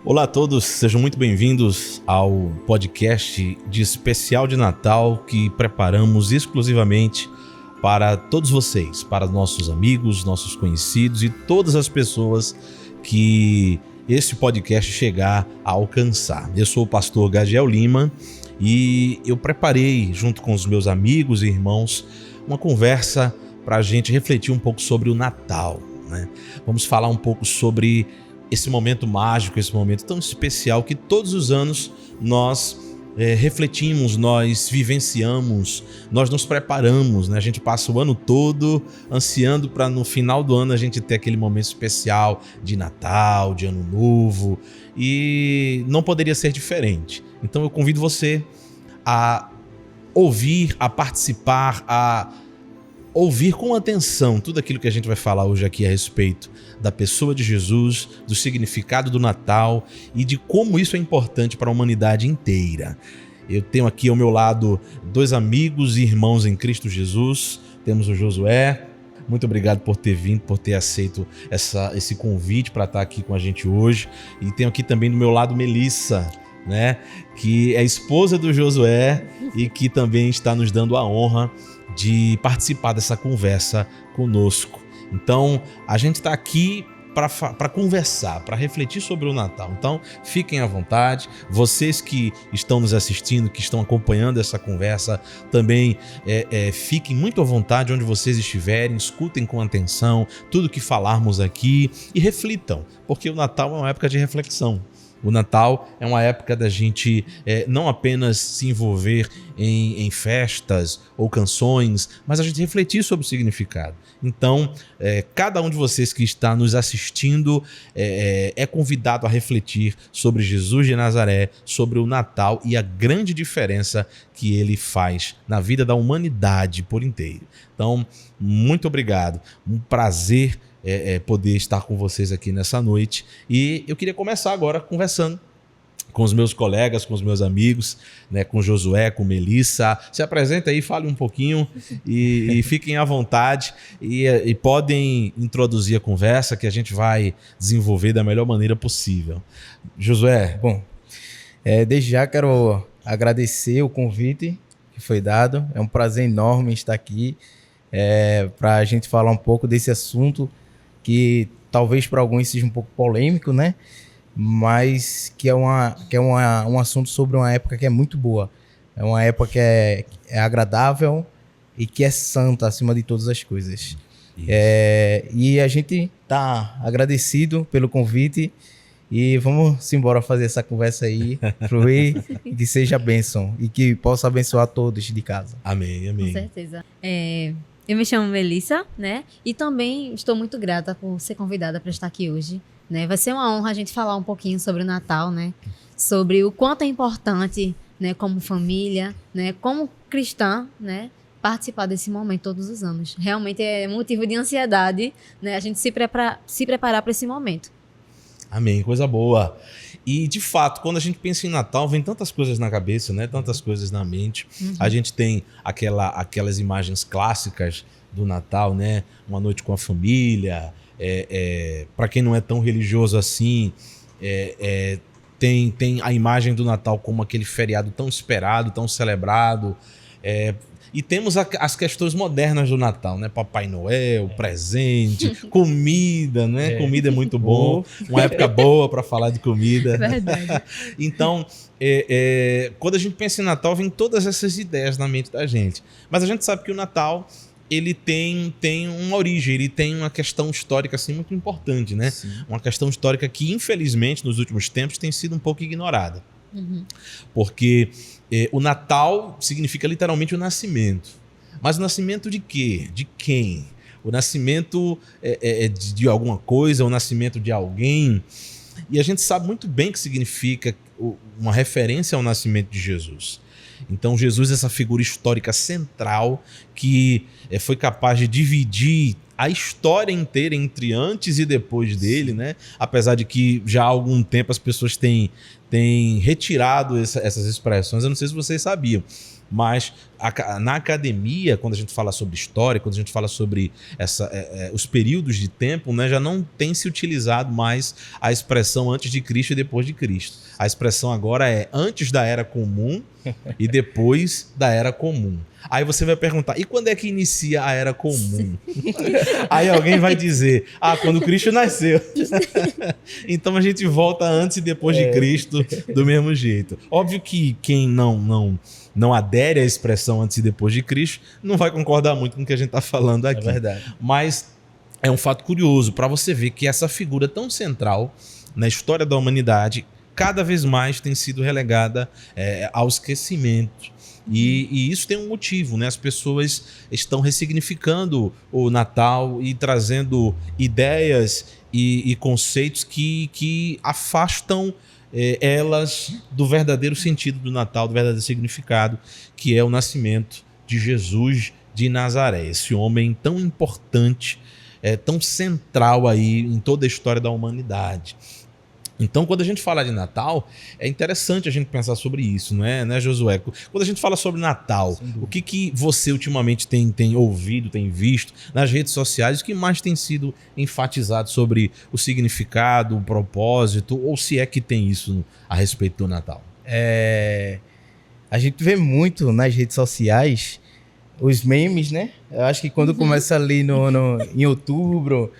Olá a todos, sejam muito bem-vindos ao podcast de especial de Natal que preparamos exclusivamente para todos vocês, para nossos amigos, nossos conhecidos e todas as pessoas que esse podcast chegar a alcançar. Eu sou o pastor Gadiel Lima e eu preparei, junto com os meus amigos e irmãos, uma conversa para a gente refletir um pouco sobre o Natal, né? Vamos falar um pouco sobre esse momento mágico, esse momento tão especial que todos os anos nós refletimos, nós vivenciamos, nós nos preparamos, né? A gente passa o ano todo ansiando para no final do ano a gente ter aquele momento especial de Natal, de Ano Novo, e não poderia ser diferente. Então eu convido você a ouvir, a participar, a ouvir com atenção tudo aquilo que a gente vai falar hoje aqui a respeito da pessoa de Jesus, do significado do Natal e de como isso é importante para a humanidade inteira. Eu tenho aqui ao meu lado dois amigos e irmãos em Cristo Jesus. Temos o Josué. Muito obrigado por ter vindo, por ter aceito esse convite para estar aqui com a gente hoje. E tenho aqui também do meu lado Melissa, né, que é esposa do Josué e que também está nos dando a honra de participar dessa conversa conosco. Então, a gente está aqui para conversar, para refletir sobre o Natal. Então, fiquem à vontade. Vocês que estão nos assistindo, que estão acompanhando essa conversa, também fiquem muito à vontade onde vocês estiverem, escutem com atenção tudo que falarmos aqui e reflitam, porque o Natal é uma época de reflexão. O Natal é uma época da gente não apenas se envolver em festas ou canções, mas a gente refletir sobre o significado. Então, cada um de vocês que está nos assistindo é convidado a refletir sobre Jesus de Nazaré, sobre o Natal e a grande diferença que ele faz na vida da humanidade por inteiro. Então, muito obrigado. Um prazer poder estar com vocês aqui nessa noite. E eu queria começar agora conversando com os meus colegas, com os meus amigos, né, com Josué, com Melissa. Se apresenta aí, fale um pouquinho e fiquem à vontade e podem introduzir a conversa que a gente vai desenvolver da melhor maneira possível. Josué. Bom, desde já quero agradecer o convite que foi dado. É um prazer enorme estar aqui para a gente falar um pouco desse assunto que talvez para alguns seja um pouco polêmico, né? Mas que é um assunto sobre uma época que é muito boa. É uma época que é agradável e que é santa acima de todas as coisas. E a gente está agradecido pelo convite e vamos embora fazer essa conversa aí, fluir e que seja bênção e que possa abençoar todos de casa. Amém, amém. Com certeza. Eu me chamo Melissa, né? E também estou muito grata por ser convidada para estar aqui hoje, né? Vai ser uma honra a gente falar um pouquinho sobre o Natal, né? Sobre o quanto é importante, né? Como família, né? Como cristã, né? Participar desse momento todos os anos. Realmente é motivo de ansiedade, né? A gente se preparar para esse momento. Amém, coisa boa. E, de fato, quando a gente pensa em Natal, vem tantas coisas na cabeça, né? Tantas coisas na mente. Uhum. A gente tem aquelas imagens clássicas do Natal, né? Uma noite com a família. Para quem não é tão religioso assim, tem a imagem do Natal como aquele feriado tão esperado, tão celebrado. E temos as questões modernas do Natal, né? Papai Noel, presente, comida, né? Comida é muito bom. Uma época boa para falar de comida. Verdade. Então, quando a gente pensa em Natal, vem todas essas ideias na mente da gente. Mas a gente sabe que o Natal, ele tem uma origem, ele tem uma questão histórica assim, muito importante, né? Sim. Uma questão histórica que, infelizmente, nos últimos tempos tem sido um pouco ignorada. Uhum. Porque o Natal significa literalmente o nascimento. Mas o nascimento de quê? De quem? O nascimento de alguma coisa, o nascimento de alguém. E a gente sabe muito bem que significa uma referência ao nascimento de Jesus. Então Jesus é essa figura histórica central que foi capaz de dividir a história inteira entre antes e depois dele, né? Apesar de que já há algum tempo as pessoas têm retirado essas expressões. Eu não sei se vocês sabiam, mas na academia, quando a gente fala sobre história, quando a gente fala sobre os períodos de tempo, né, já não tem se utilizado mais a expressão antes de Cristo e depois de Cristo. A expressão agora é antes da Era Comum e depois da Era Comum. Aí você vai perguntar, e quando é que inicia a Era Comum? Aí alguém vai dizer, quando Cristo nasceu. Então a gente volta antes e depois de Cristo do mesmo jeito. Óbvio que quem não adere à expressão antes e depois de Cristo não vai concordar muito com o que a gente está falando aqui. É verdade. Mas é um fato curioso para você ver que essa figura tão central na história da humanidade cada vez mais tem sido relegada ao esquecimento. E isso tem um motivo, né? As pessoas estão ressignificando o Natal e trazendo ideias e conceitos que afastam elas do verdadeiro sentido do Natal, do verdadeiro significado, que é o nascimento de Jesus de Nazaré, esse homem tão importante, tão central aí em toda a história da humanidade. Então, quando a gente fala de Natal, é interessante a gente pensar sobre isso, não é, né, Josué? Quando a gente fala sobre Natal, o que você ultimamente tem ouvido, tem visto nas redes sociais, o que mais tem sido enfatizado sobre o significado, o propósito, ou se é que tem isso a respeito do Natal? A gente vê muito nas redes sociais os memes, né? Eu acho que quando começa ali em outubro,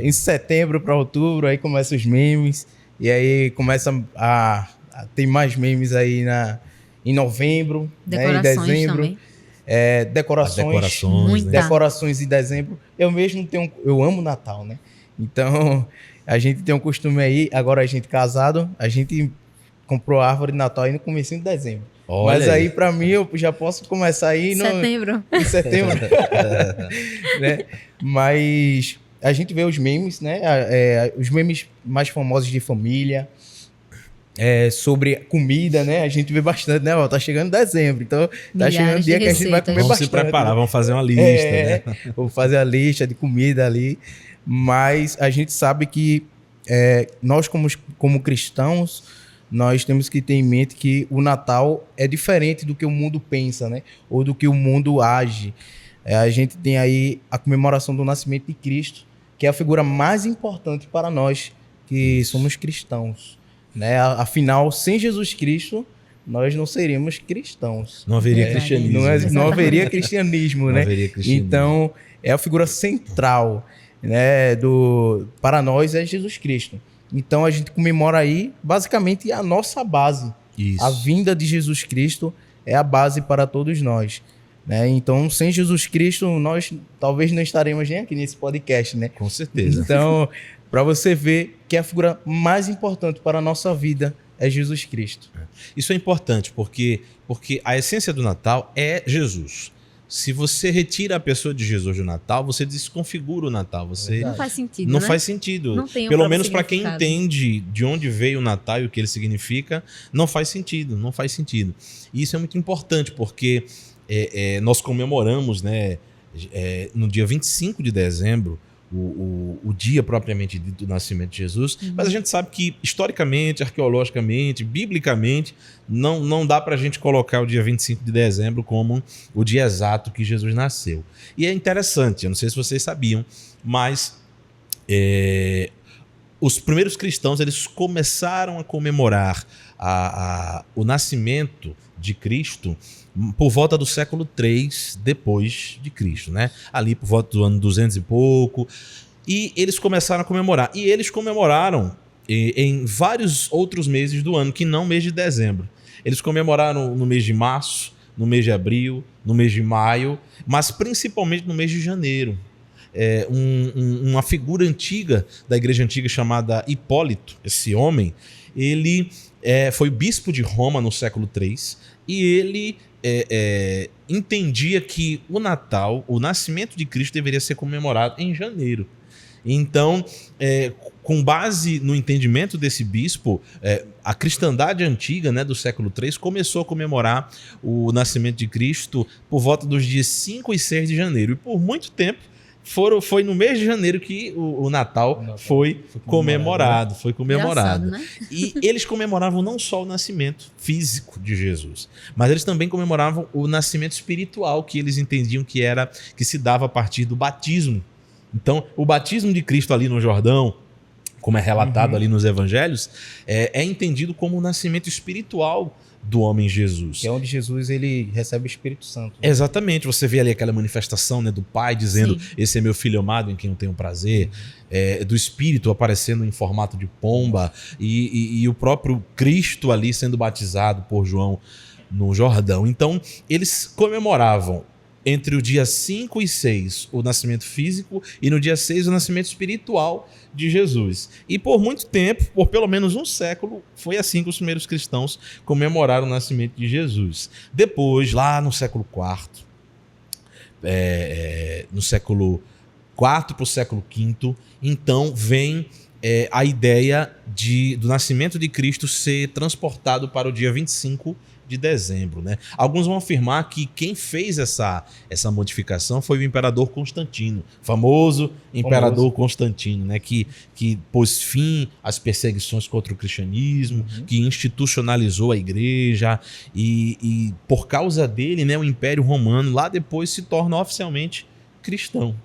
em setembro para outubro, aí começam os memes. E aí começa a ter mais memes aí em novembro, né, em dezembro. Também. Decorações em dezembro. Eu mesmo eu amo Natal, né? Então, a gente tem um costume aí, agora a gente casado, a gente comprou a árvore de Natal aí no comecinho de dezembro. Olha. Mas aí, para mim, eu já posso começar aí em setembro. Né? Mas a gente vê os memes, né? Os memes mais famosos de família, sobre comida, né? A gente vê bastante, né? Tá chegando dezembro, então tá chegando o dia que a gente vai comer vamos bastante. Vamos se preparar, vamos fazer uma lista, né? Vamos fazer a lista de comida ali. Mas a gente sabe que nós, como cristãos, nós temos que ter em mente que o Natal é diferente do que o mundo pensa, né? Ou do que o mundo age. A gente tem aí a comemoração do nascimento de Cristo, que é a figura mais importante para nós que somos cristãos, né? Afinal, sem Jesus Cristo, nós não seríamos cristãos. Não haveria cristianismo. Não haveria cristianismo, né? Haveria cristianismo. Então, é a figura central, né? Para nós é Jesus Cristo. Então, a gente comemora aí, basicamente, a nossa base. Isso. A vinda de Jesus Cristo é a base para todos nós. Né? Então, sem Jesus Cristo, nós talvez não estaremos nem aqui nesse podcast, né? Com certeza. Então, para você ver que a figura mais importante para a nossa vida é Jesus Cristo. Isso é importante, porque a essência do Natal é Jesus. Se você retira a pessoa de Jesus do Natal, você desconfigura o Natal. Não faz sentido, Não né? faz sentido. Não tem Pelo menos para quem significado. entende de onde veio o Natal e o que ele significa, não faz sentido. Não faz sentido. E isso é muito importante, porque nós comemoramos, né, no dia 25 de dezembro, o dia propriamente dito do nascimento de Jesus, mas a gente sabe que historicamente, arqueologicamente, biblicamente, não dá para a gente colocar o dia 25 de dezembro como o dia exato que Jesus nasceu. E é interessante, eu não sei se vocês sabiam, mas os primeiros cristãos eles começaram a comemorar o nascimento de Cristo por volta do século III depois de Cristo, né? Ali por volta do ano 200 e pouco. E eles começaram a comemorar. E eles comemoraram em vários outros meses do ano, que não o mês de dezembro. Eles comemoraram no mês de março, no mês de abril, no mês de maio, mas principalmente no mês de janeiro. Uma figura antiga da igreja antiga chamada Hipólito, esse homem, ele foi bispo de Roma no século III e ele entendia que o Natal, o nascimento de Cristo, deveria ser comemorado em janeiro. Então, com base no entendimento desse bispo, a cristandade antiga, né, do século III começou a comemorar o nascimento de Cristo por volta dos dias 5 e 6 de janeiro. E por muito tempo foi no mês de janeiro que o Natal foi comemorado. Foi comemorado. Engraçado, né? E eles comemoravam não só o nascimento físico de Jesus, mas eles também comemoravam o nascimento espiritual, que eles entendiam que se dava a partir do batismo. Então, o batismo de Cristo ali no Jordão, como é relatado ali nos evangelhos, é entendido como o nascimento espiritual do homem Jesus. Que é onde Jesus ele recebe o Espírito Santo. Exatamente, você vê ali aquela manifestação, né, do Pai dizendo: Sim. esse é meu filho amado em quem eu tenho prazer, do Espírito aparecendo em formato de pomba, e o próprio Cristo ali sendo batizado por João no Jordão. Então, eles comemoravam entre o dia 5 e 6 o nascimento físico e no dia 6 o nascimento espiritual de Jesus. E por muito tempo, por pelo menos um século, foi assim que os primeiros cristãos comemoraram o nascimento de Jesus. Depois, lá no século IV, no século IV para o século V, então vem a ideia do nascimento de Cristo ser transportado para o dia 25 de dezembro, né? Alguns vão afirmar que quem fez essa modificação foi o imperador Constantino, famoso imperador Constantino, né? Que pôs fim às perseguições contra o cristianismo, que institucionalizou a igreja e por causa dele, né, o Império Romano lá depois se torna oficialmente cristão.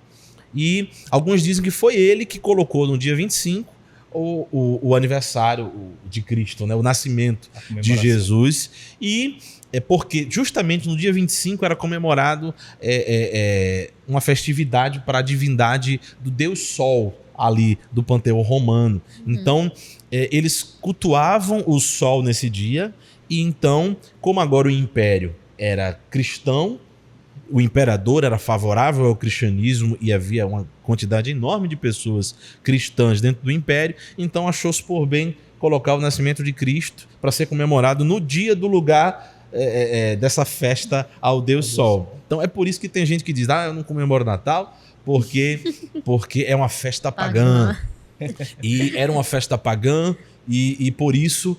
E alguns dizem que foi ele que colocou no dia 25 o aniversário de Cristo, né? O nascimento de Jesus, e porque justamente no dia 25 era comemorado uma festividade para a divindade do Deus Sol ali do panteão romano. Então eles cultuavam o Sol nesse dia, e então, como agora o Império era cristão, o imperador era favorável ao cristianismo e havia uma quantidade enorme de pessoas cristãs dentro do império, então achou-se por bem colocar o nascimento de Cristo para ser comemorado no dia do lugar dessa festa ao Deus Sol. Então é por isso que tem gente que diz: eu não comemoro Natal porque é uma festa pagã. E era uma festa pagã e por isso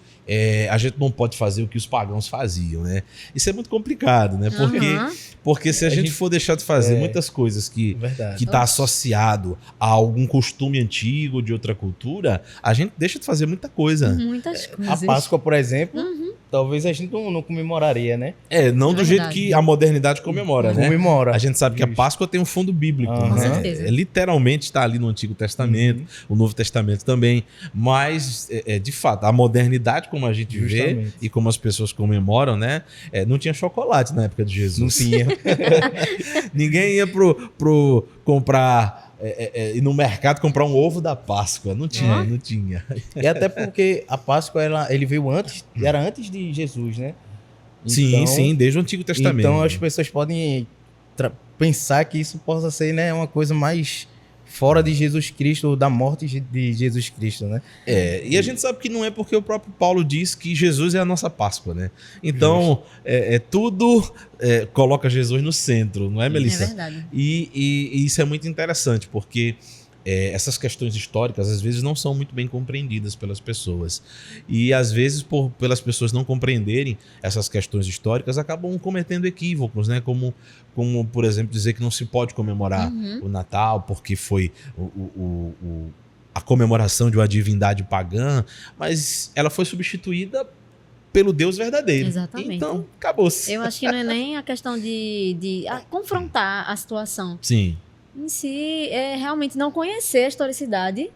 a gente não pode fazer o que os pagãos faziam, né? Isso é muito complicado, né? Porque se a gente for deixar de fazer muitas coisas que está associado a algum costume antigo de outra cultura, a gente deixa de fazer muita coisa. Muitas coisas. A Páscoa, por exemplo, talvez a gente não comemoraria, né? Não do jeito que a modernidade comemora, né? Comemora. A gente sabe que a Páscoa tem um fundo bíblico, Com né? certeza. Literalmente está ali no Antigo Testamento, o Novo Testamento também, mas de fato, a modernidade como a gente vê e como as pessoas comemoram, né? Não tinha chocolate na época de Jesus. Não tinha. Ninguém ia pro comprar ir no mercado comprar um ovo da Páscoa. Não tinha, não tinha. E até porque a Páscoa ele veio antes, era antes de Jesus, né? Sim, desde o Antigo Testamento. Então as pessoas podem pensar que isso possa ser, né, uma coisa mais fora de Jesus Cristo, ou da morte de Jesus Cristo, né? E a gente sabe que não é, porque o próprio Paulo diz que Jesus é a nossa Páscoa, né? Então, tudo coloca Jesus no centro, não é, Melissa? É verdade. E isso é muito interessante, porque essas questões históricas às vezes não são muito bem compreendidas pelas pessoas. E às vezes, pelas pessoas não compreenderem essas questões históricas, acabam cometendo equívocos, né? Como por exemplo, dizer que não se pode comemorar o Natal porque foi a comemoração de uma divindade pagã, mas ela foi substituída pelo Deus verdadeiro. Exatamente. Então, acabou-se. Eu acho que não é nem a questão de confrontar a situação. Sim. Em si, é realmente não conhecer a historicidade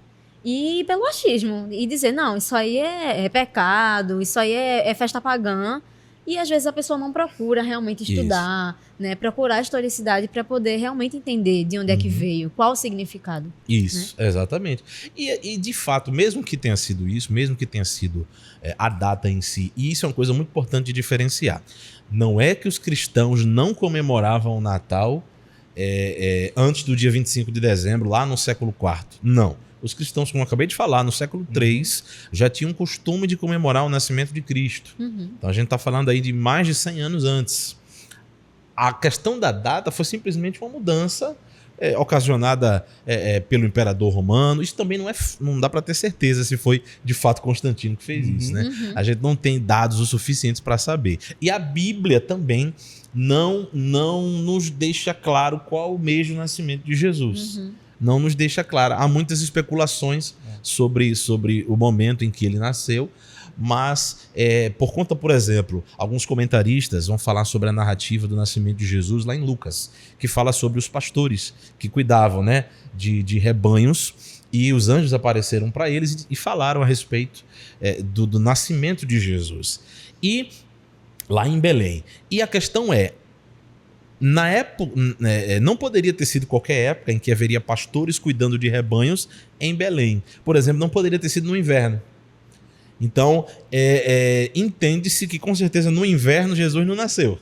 e ir pelo achismo. E dizer, não, isso aí é pecado, isso aí é festa pagã. E às vezes a pessoa não procura realmente estudar, né? Procurar a historicidade para poder realmente entender de onde é que veio, qual o significado. Isso, né? Exatamente. E de fato, mesmo que tenha sido isso, mesmo que tenha sido a data em si, e isso é uma coisa muito importante de diferenciar. Não é que os cristãos não comemoravam o Natal antes do dia 25 de dezembro, lá no século IV. Não. Os cristãos, como eu acabei de falar, no século III, já tinham o costume de comemorar o nascimento de Cristo. Então a gente está falando aí de mais de 100 anos antes. A questão da data foi simplesmente uma mudança ocasionada pelo imperador romano. Isso também não dá para ter certeza se foi de fato Constantino que fez isso, né? A gente não tem dados o suficientes para saber. E a Bíblia também não nos deixa claro qual o mês do nascimento de Jesus. Não nos deixa claro. Há muitas especulações sobre o momento em que ele nasceu, mas por conta, por exemplo, alguns comentaristas vão falar sobre a narrativa do nascimento de Jesus lá em Lucas, que fala sobre os pastores que cuidavam, né, de rebanhos, e os anjos apareceram para eles e falaram a respeito do nascimento de Jesus. E lá em Belém. E a questão na época, não poderia ter sido qualquer época em que haveria pastores cuidando de rebanhos em Belém. Por exemplo, não poderia ter sido no inverno. Então, entende-se que com certeza no inverno Jesus não nasceu.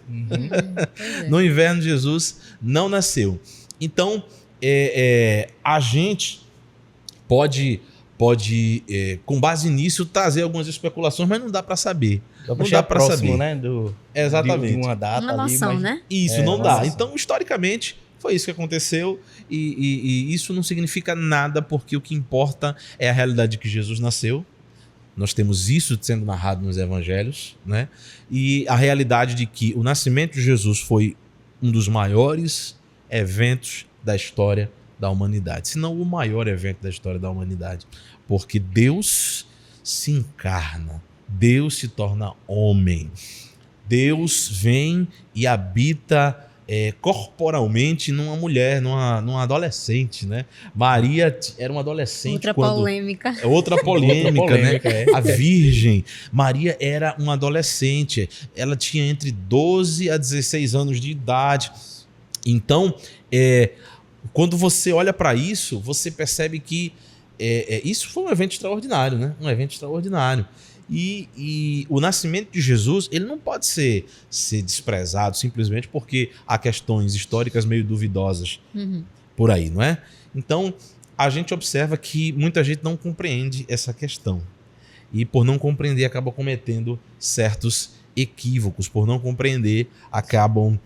No inverno Jesus não nasceu. Então, a gente pode com base nisso, trazer algumas especulações, mas não dá para saber. Não dá para saber, né? Exatamente. De uma data uma noção, ali, mas... né? Isso não uma dá. noção. Então, historicamente, foi isso que aconteceu e isso não significa nada, porque o que importa é a realidade de que Jesus nasceu. Nós temos isso sendo narrado nos evangelhos, né? E a realidade de que o nascimento de Jesus foi um dos maiores eventos da história da humanidade, se não o maior evento da história da humanidade, porque Deus se encarna, Deus se torna homem, Deus vem e habita corporalmente numa mulher, numa adolescente, né? Maria era uma adolescente. Outra polêmica. Outra polêmica, né? É. A Virgem. Maria era uma adolescente. Ela tinha entre 12 a 16 anos de idade. Então, quando você olha para isso, você percebe que isso foi um evento extraordinário, né? Um evento extraordinário. E o nascimento de Jesus, ele não pode ser desprezado simplesmente porque há questões históricas meio duvidosas por aí, não é? Então, a gente observa que muita gente não compreende essa questão. E por não compreender, acaba cometendo certos equívocos. Por não compreender, acabam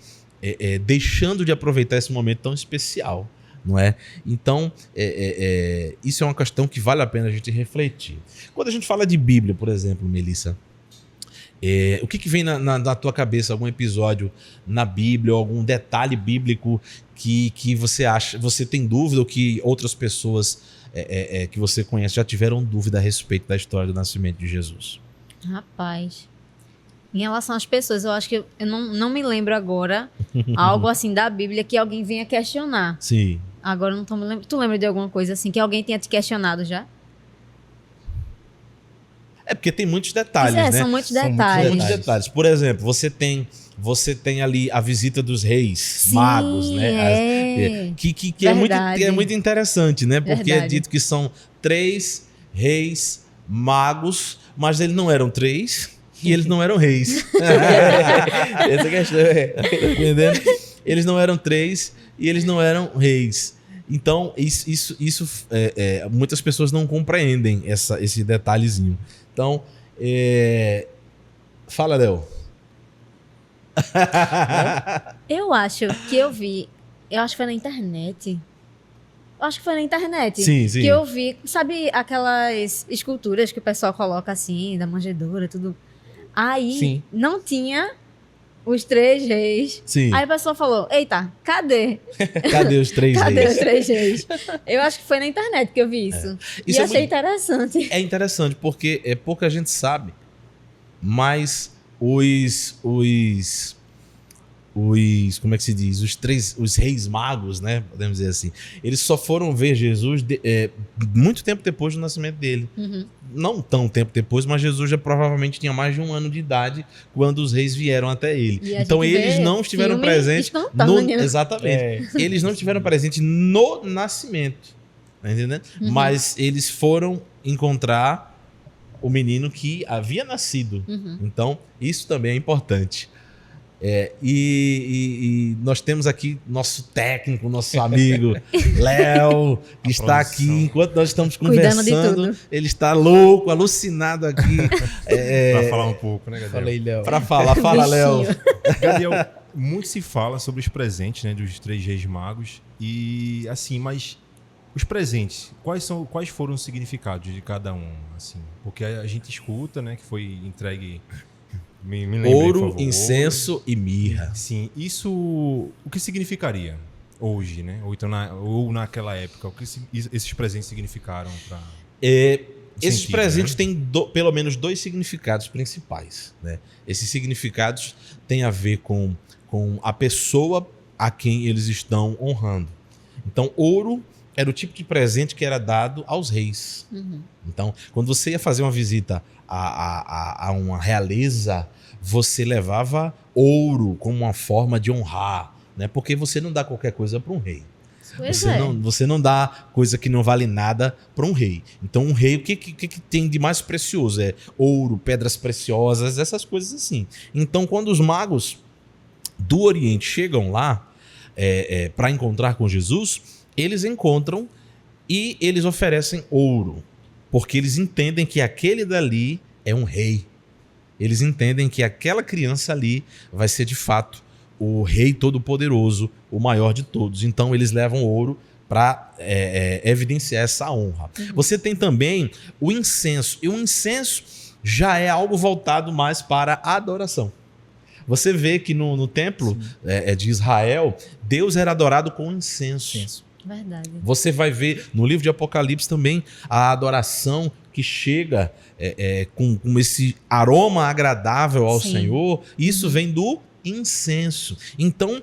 deixando de aproveitar esse momento tão especial, não é? Então, isso é uma questão que vale a pena a gente refletir. Quando a gente fala de Bíblia, por exemplo, Melissa, o que vem na tua cabeça? Algum episódio na Bíblia, ou algum detalhe bíblico que você acha, você tem dúvida, ou que outras pessoas que você conhece já tiveram dúvida a respeito da história do nascimento de Jesus? Rapaz, em relação às pessoas, eu acho que eu não me lembro agora algo assim da Bíblia que alguém venha questionar. Sim. Agora eu não tô me lembrando. Tu lembra de alguma coisa assim que alguém tenha te questionado já? Porque tem muitos detalhes, né? São muitos São detalhes. Muitos detalhes. Por exemplo, você tem ali a visita dos reis magos, né? Que é muito interessante, né? Porque é dito que são 3 reis magos, mas eles não eram 3 e eles não eram reis. Essa questão tá entendendo? Eles não eram 3 e eles não eram reis. Então, isso muitas pessoas não compreendem esse detalhezinho. Então, fala, Léo. Eu acho que eu vi. Eu acho que foi na internet. Sim, sim. Que eu vi. Sabe aquelas esculturas que o pessoal coloca assim, da manjedoura, tudo. Aí Sim. não tinha os 3 reis. Sim. Aí a pessoa falou: eita, cadê? Cadê os 3 Cadê reis? os 3 reis? Eu acho que foi na internet que eu vi isso. Isso E é achei muito- interessante. É interessante, porque pouca gente sabe, mas como é que se diz? Os reis magos, né? Podemos dizer assim. Eles só foram ver Jesus muito tempo depois do nascimento dele. Não tão tempo depois, mas Jesus já provavelmente tinha mais de 1 ano de idade quando os reis vieram até ele. E a Então gente eles vê não estiveram filme presentes instantâneo. Exatamente. Eles não estiveram presentes no nascimento. Tá entendendo? Mas eles foram encontrar o menino que havia nascido. Então, isso também é importante. E nós temos aqui nosso técnico, nosso amigo Léo, que está aqui enquanto nós estamos Cuidando de conversando. tudo. Ele está louco, alucinado aqui. Pra falar um pouco, né, Gabriel? Falei, Léo. Para falar, fala, Léo. Gabriel, muito se fala sobre os presentes, né, dos 3 reis magos. E assim, mas os presentes, quais foram os significados de cada um? Assim, porque a gente escuta, né, que foi entregue. Me lembrei, Ouro, por favor, incenso e mirra. Sim, isso o que significaria hoje, né? Ou então ou naquela época, o que esses presentes significaram para Esses sentido, presentes né? têm pelo menos 2 significados principais, né? Esses significados têm a ver com a pessoa a quem eles estão honrando. Então, ouro era o tipo de presente que era dado aos reis. Então, quando você ia fazer uma visita a uma realeza, você levava ouro como uma forma de honrar, né? Porque você não dá qualquer coisa para um rei. Pois Você não dá coisa que não vale nada para um rei. Então, um rei, o que tem de mais precioso? É ouro, pedras preciosas, essas coisas assim. Então, quando os magos do Oriente chegam lá para encontrar com Jesus, eles encontram e eles oferecem ouro, porque eles entendem que aquele dali é um rei. Eles entendem que aquela criança ali vai ser de fato o rei todo-poderoso, o maior de todos. Então eles levam ouro para evidenciar essa honra. Você tem também o incenso. E o incenso já é algo voltado mais para a adoração. Você vê que no templo de Israel, Deus era adorado com incenso. Verdade. Você vai ver no livro de Apocalipse também a adoração que chega com esse aroma agradável ao Senhor. Isso vem do incenso. Então,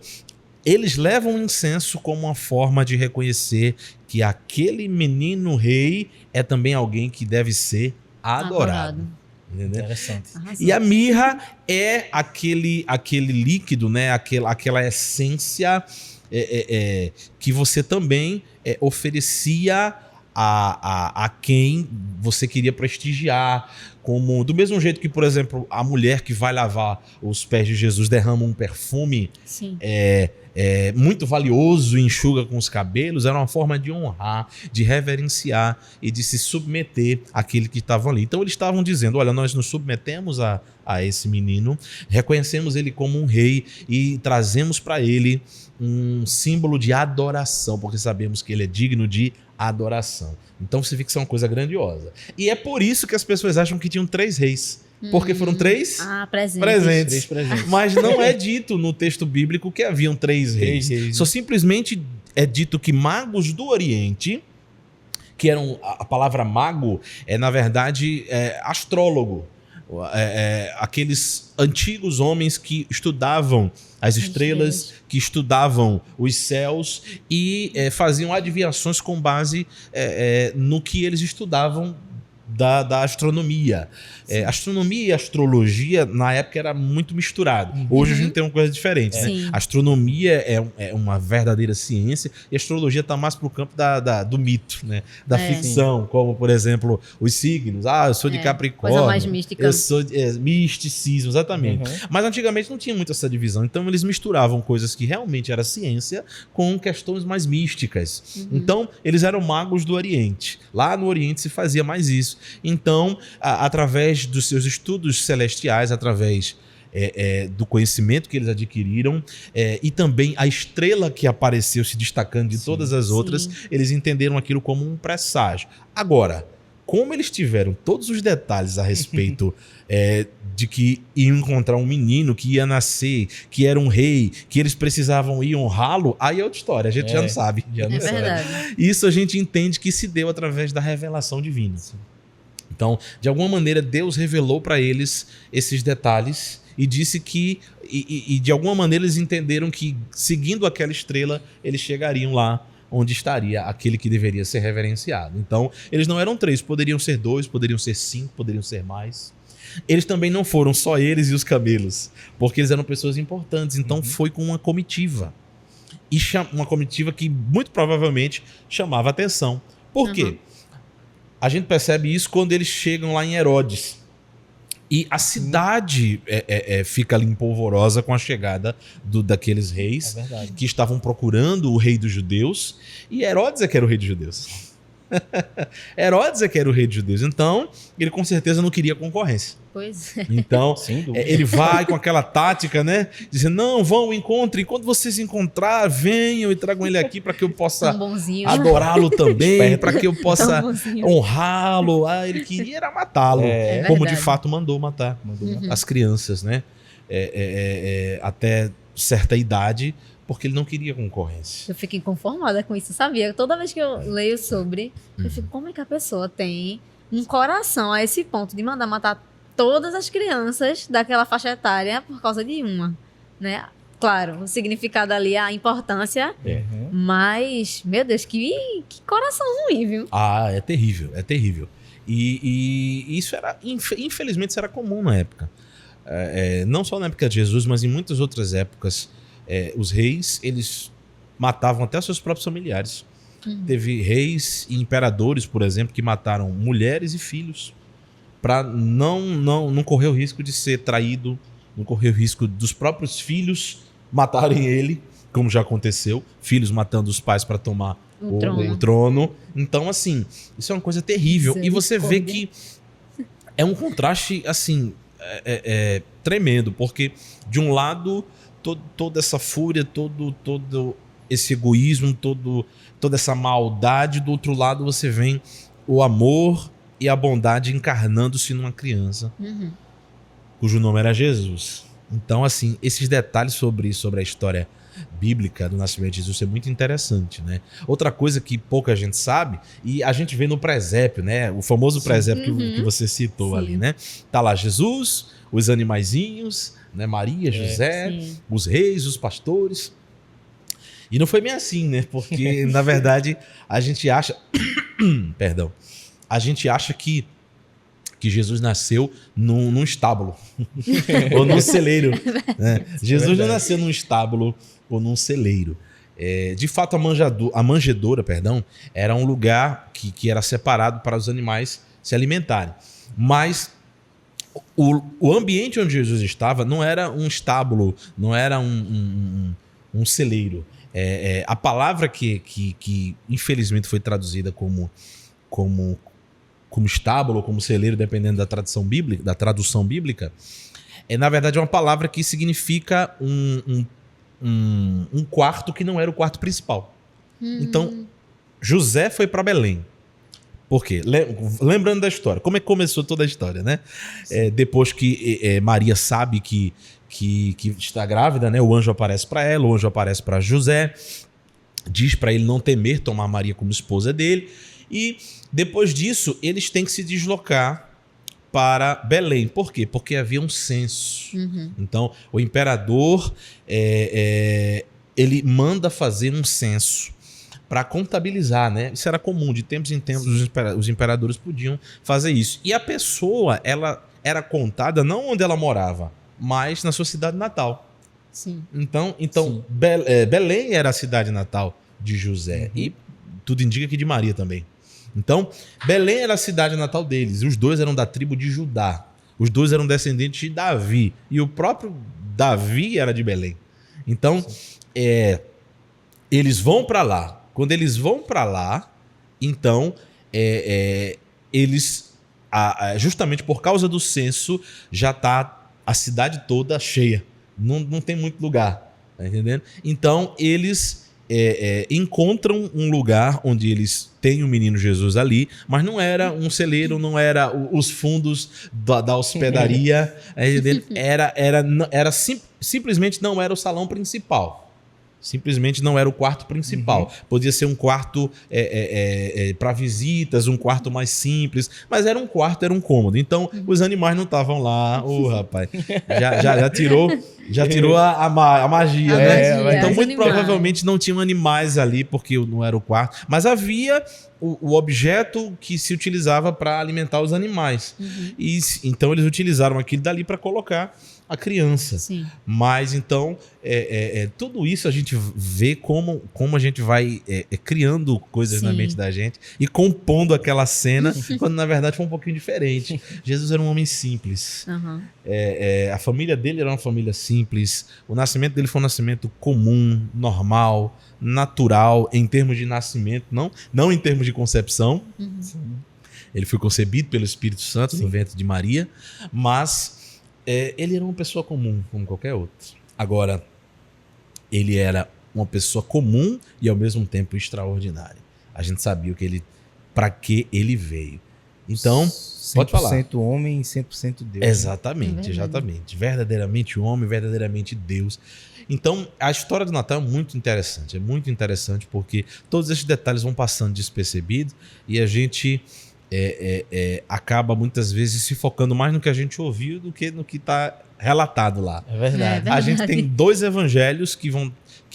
eles levam o incenso como uma forma de reconhecer que aquele menino rei é também alguém que deve ser adorado. Entendeu? Interessante. E a mirra é aquele líquido, né? Aquela essência que você também oferecia a quem você queria prestigiar. Como, do mesmo jeito que, por exemplo, a mulher que vai lavar os pés de Jesus derrama um perfume muito valioso e enxuga com os cabelos, era uma forma de honrar, de reverenciar e de se submeter àquele que estavam ali. Então eles estavam dizendo, olha, nós nos submetemos a esse menino, reconhecemos ele como um rei e trazemos para ele um símbolo de adoração, porque sabemos que ele é digno de adoração. Então você vê que isso é uma coisa grandiosa. E é por isso que as pessoas acham que tinham 3 reis. Porque foram 3 presentes. Mas não é dito no texto bíblico que haviam 3 reis. Só simplesmente é dito que magos do Oriente, que eram... A palavra mago é, na verdade, astrólogo. Aqueles antigos homens que estudavam as estrelas, que estudavam os céus e faziam adivinhações com base no que eles estudavam da astronomia. Astronomia e astrologia, na época, era muito misturado. Hoje a gente tem uma coisa diferente. Né? A astronomia é uma verdadeira ciência e a astrologia está mais para o campo do mito, né? Da ficção, como, por exemplo, os signos. Eu sou de Capricórnio. Coisa mais mística. Eu sou misticismo, exatamente. Mas antigamente não tinha muito essa divisão. Então eles misturavam coisas que realmente era ciência com questões mais místicas. Então eles eram magos do Oriente. Lá no Oriente se fazia mais isso. Então, através dos seus estudos celestiais, através do conhecimento que eles adquiriram e também a estrela que apareceu se destacando de todas as outras, eles entenderam aquilo como um presságio. Agora, como eles tiveram todos os detalhes a respeito de que iam encontrar um menino que ia nascer, que era um rei, que eles precisavam ir honrá-lo, aí é outra história, a gente já não sabe. Verdade. Isso a gente entende que se deu através da revelação divina. Então, de alguma maneira, Deus revelou para eles esses detalhes e disse que, e de alguma maneira eles entenderam que, seguindo aquela estrela, eles chegariam lá onde estaria aquele que deveria ser reverenciado. Então, eles não eram 3, poderiam ser 2, poderiam ser 5, poderiam ser mais. Eles também não foram só eles e os camelos, porque eles eram pessoas importantes, então foi com uma comitiva. E uma comitiva que muito provavelmente chamava atenção. Por quê? A gente percebe isso quando eles chegam lá em Herodes. E a cidade fica ali empolvorosa com a chegada daqueles reis que estavam procurando o rei dos judeus. E Herodes é que era o rei dos judeus. Herodes é que era o rei dos judeus. Então, ele com certeza não queria concorrência. Pois é. Então, Sem dúvida. ele vai com aquela tática, né? Dizendo, não, vão, encontrem. Quando vocês encontrar, venham e tragam ele aqui para que eu possa Tão bonzinho. adorá-lo também, para que eu possa Tão bonzinho. honrá-lo. Ah, ele queria era matá-lo. É como de verdade. fato mandou matar as crianças, né? Até certa idade, porque ele não queria concorrência. Eu fico inconformada com isso, sabia? Toda vez que eu leio sobre, eu fico, como é que a pessoa tem um coração a esse ponto de mandar matar todas as crianças daquela faixa etária por causa de uma, né? Claro, o significado ali, a importância, Uhum. mas, meu Deus, que coração ruim, viu? Ah, é terrível, é terrível. E isso era, infelizmente, isso era comum na época. Não só na época de Jesus, mas em muitas outras épocas, os reis, eles matavam até seus próprios familiares. Teve reis e imperadores, por exemplo, que mataram mulheres e filhos para não correr o risco de ser traído, não correr o risco dos próprios filhos matarem ele, como já aconteceu, filhos matando os pais para tomar o trono. Então, assim, isso é uma coisa terrível. E você vê que é um contraste, assim, tremendo, porque de um lado, toda essa fúria, todo esse egoísmo, toda essa maldade, do outro lado você vê o amor e a bondade encarnando-se numa criança, cujo nome era Jesus. Então, assim, esses detalhes sobre a história bíblica do nascimento de Jesus é muito interessante, né? Outra coisa que pouca gente sabe, e a gente vê no presépio, né? O famoso presépio que você citou ali, né? Tá lá Jesus, os animaizinhos, né? Maria, José, os reis, os pastores. E não foi bem assim, né? Porque, na verdade, a gente acha... Perdão. A gente acha que Jesus nasceu num estábulo ou num celeiro. Né? Jesus não nasceu num estábulo ou num celeiro. De fato, a manjedoura, era um lugar que era separado para os animais se alimentarem. Mas o ambiente onde Jesus estava não era um estábulo, não era um celeiro. A palavra que infelizmente foi traduzida como estábulo, como celeiro, dependendo da tradução bíblica, na verdade é uma palavra que significa um quarto que não era o quarto principal. Então, José foi para Belém. Por quê? Lembrando da história, como é que começou toda a história, né? Depois que Maria sabe que está grávida, né? O anjo aparece para ela, o anjo aparece para José, diz para ele não temer tomar Maria como esposa dele. E depois disso, eles têm que se deslocar para Belém. Por quê? Porque havia um censo. Então, o imperador ele manda fazer um censo para contabilizar, né? Isso era comum, de tempos em tempos os imperadores podiam fazer isso. E a pessoa, ela era contada não onde ela morava, mas na sua cidade natal. Sim. Então Belém era a cidade natal de José. E tudo indica que de Maria também. Então, Belém era a cidade natal deles. Os dois eram da tribo de Judá. Os dois eram descendentes de Davi. E o próprio Davi era de Belém. Então, eles vão para lá. Quando eles vão para lá, então, eles, justamente por causa do censo, já está a cidade toda cheia. Não tem muito lugar. Tá entendendo? Então, eles encontram um lugar onde eles têm o menino Jesus ali, mas não era um celeiro, não era os fundos da hospedaria, simplesmente não era o salão principal. Simplesmente não era o quarto principal. Podia ser um quarto para visitas, um quarto mais simples, mas era um quarto, era um cômodo. Então, os animais não estavam lá. Rapaz, já tirou a magia, né? Então, muito provavelmente não tinham animais ali, porque não era o quarto. Mas havia o objeto que se utilizava para alimentar os animais. E, então, eles utilizaram aquilo dali para colocar a criança. Sim. Mas então tudo isso a gente gente vê como a gente vai criando coisas na Sim. mente da gente e compondo aquela cena, quando na verdade foi um pouquinho diferente. Jesus era um homem simples. Aham. A família dele era uma família simples. O nascimento dele foi um nascimento comum, normal, natural, em termos de nascimento, não em termos de concepção. Sim. Ele foi concebido pelo Espírito Santo no ventre de Maria, mas ele era uma pessoa comum, como qualquer outro. Agora, ele era uma pessoa comum e ao mesmo tempo extraordinária. A gente sabia para que ele veio. Então, pode falar. 100% homem e 100% Deus. Exatamente, É verdade. exatamente. Verdadeiramente homem, verdadeiramente Deus. Então, a história do Natal é muito interessante. É muito interessante porque todos esses detalhes vão passando despercebidos e a gente acaba muitas vezes se focando mais no que a gente ouviu do que no que está relatado lá. É verdade. A gente tem 2 evangelhos que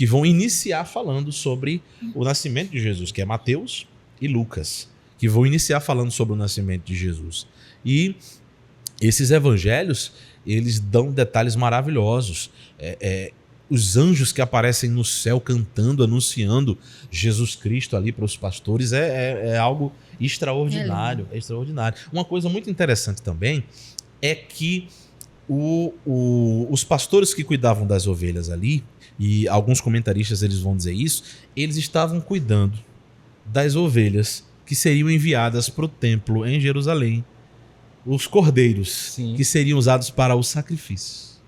vão iniciar falando sobre o nascimento de Jesus, que é Mateus e Lucas, que vão iniciar falando sobre o nascimento de Jesus. E esses evangelhos, eles dão detalhes maravilhosos. Os anjos que aparecem no céu cantando, anunciando Jesus Cristo ali para os pastores é algo extraordinário. É extraordinário. Uma coisa muito interessante também é que os pastores que cuidavam das ovelhas ali, e alguns comentaristas eles vão dizer isso, eles estavam cuidando das ovelhas que seriam enviadas para o templo em Jerusalém, os cordeiros Sim. que seriam usados para os sacrifícios.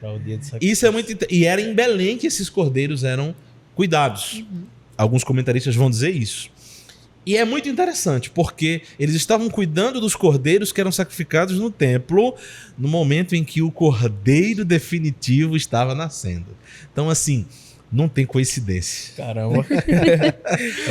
Para o dia de sacrifício. Isso é muito e era em Belém que esses cordeiros eram cuidados. Alguns comentaristas vão dizer isso. E é muito interessante, porque eles estavam cuidando dos cordeiros que eram sacrificados no templo no momento em que o cordeiro definitivo estava nascendo. Então, assim, não tem coincidência. Caramba.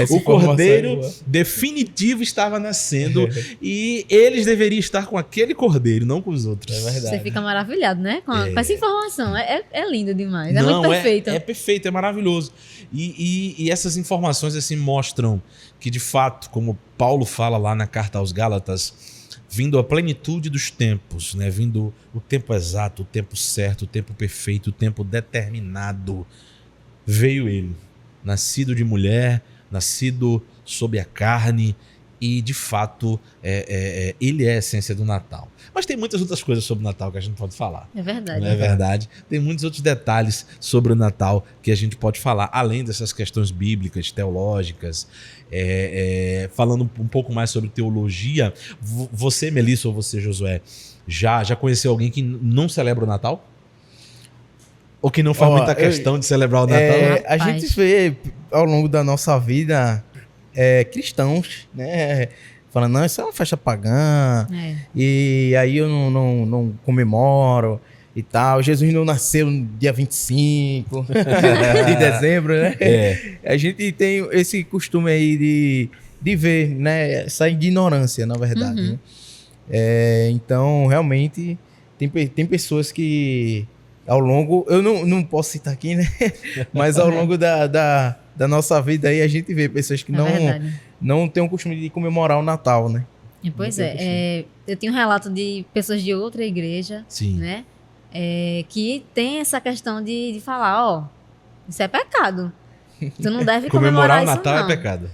O cordeiro definitivo estava nascendo e eles deveriam estar com aquele cordeiro, não com os outros. É verdade. Você fica maravilhado, né? Com essa informação. É lindo demais. É Não, muito perfeito. É perfeito, é maravilhoso. E essas informações assim mostram que, de fato, como Paulo fala lá na carta aos Gálatas, vindo a plenitude dos tempos, né? Vindo o tempo exato, o tempo certo, o tempo perfeito, o tempo determinado, veio ele, nascido de mulher, nascido sob a carne, e de fato ele é a essência do Natal. Mas tem muitas outras coisas sobre o Natal que a gente pode falar. É verdade. Não é verdade? Tem muitos outros detalhes sobre o Natal que a gente pode falar, além dessas questões bíblicas, teológicas, falando um pouco mais sobre teologia. Você, Melissa, ou você, Josué, já conheceu alguém que não celebra o Natal? Ou que não faz muita questão de celebrar o Natal? A gente vê ao longo da nossa vida cristãos, né? Falando, não, isso é uma festa pagã, e aí eu não comemoro e tal. Jesus não nasceu no dia 25 de dezembro, né? A gente tem esse costume aí de ver, né? Essa ignorância, na verdade. Uhum. Né? Então, realmente, tem pessoas que ao longo, eu não posso citar aqui, né? Mas ao longo da nossa vida aí, a gente vê pessoas que não têm o costume de comemorar o Natal, né? Pois eu tenho um relato de pessoas de outra igreja, Sim. né? Que tem essa questão de falar, isso é pecado. Tu não deve comemorar o isso, Natal não. é pecado.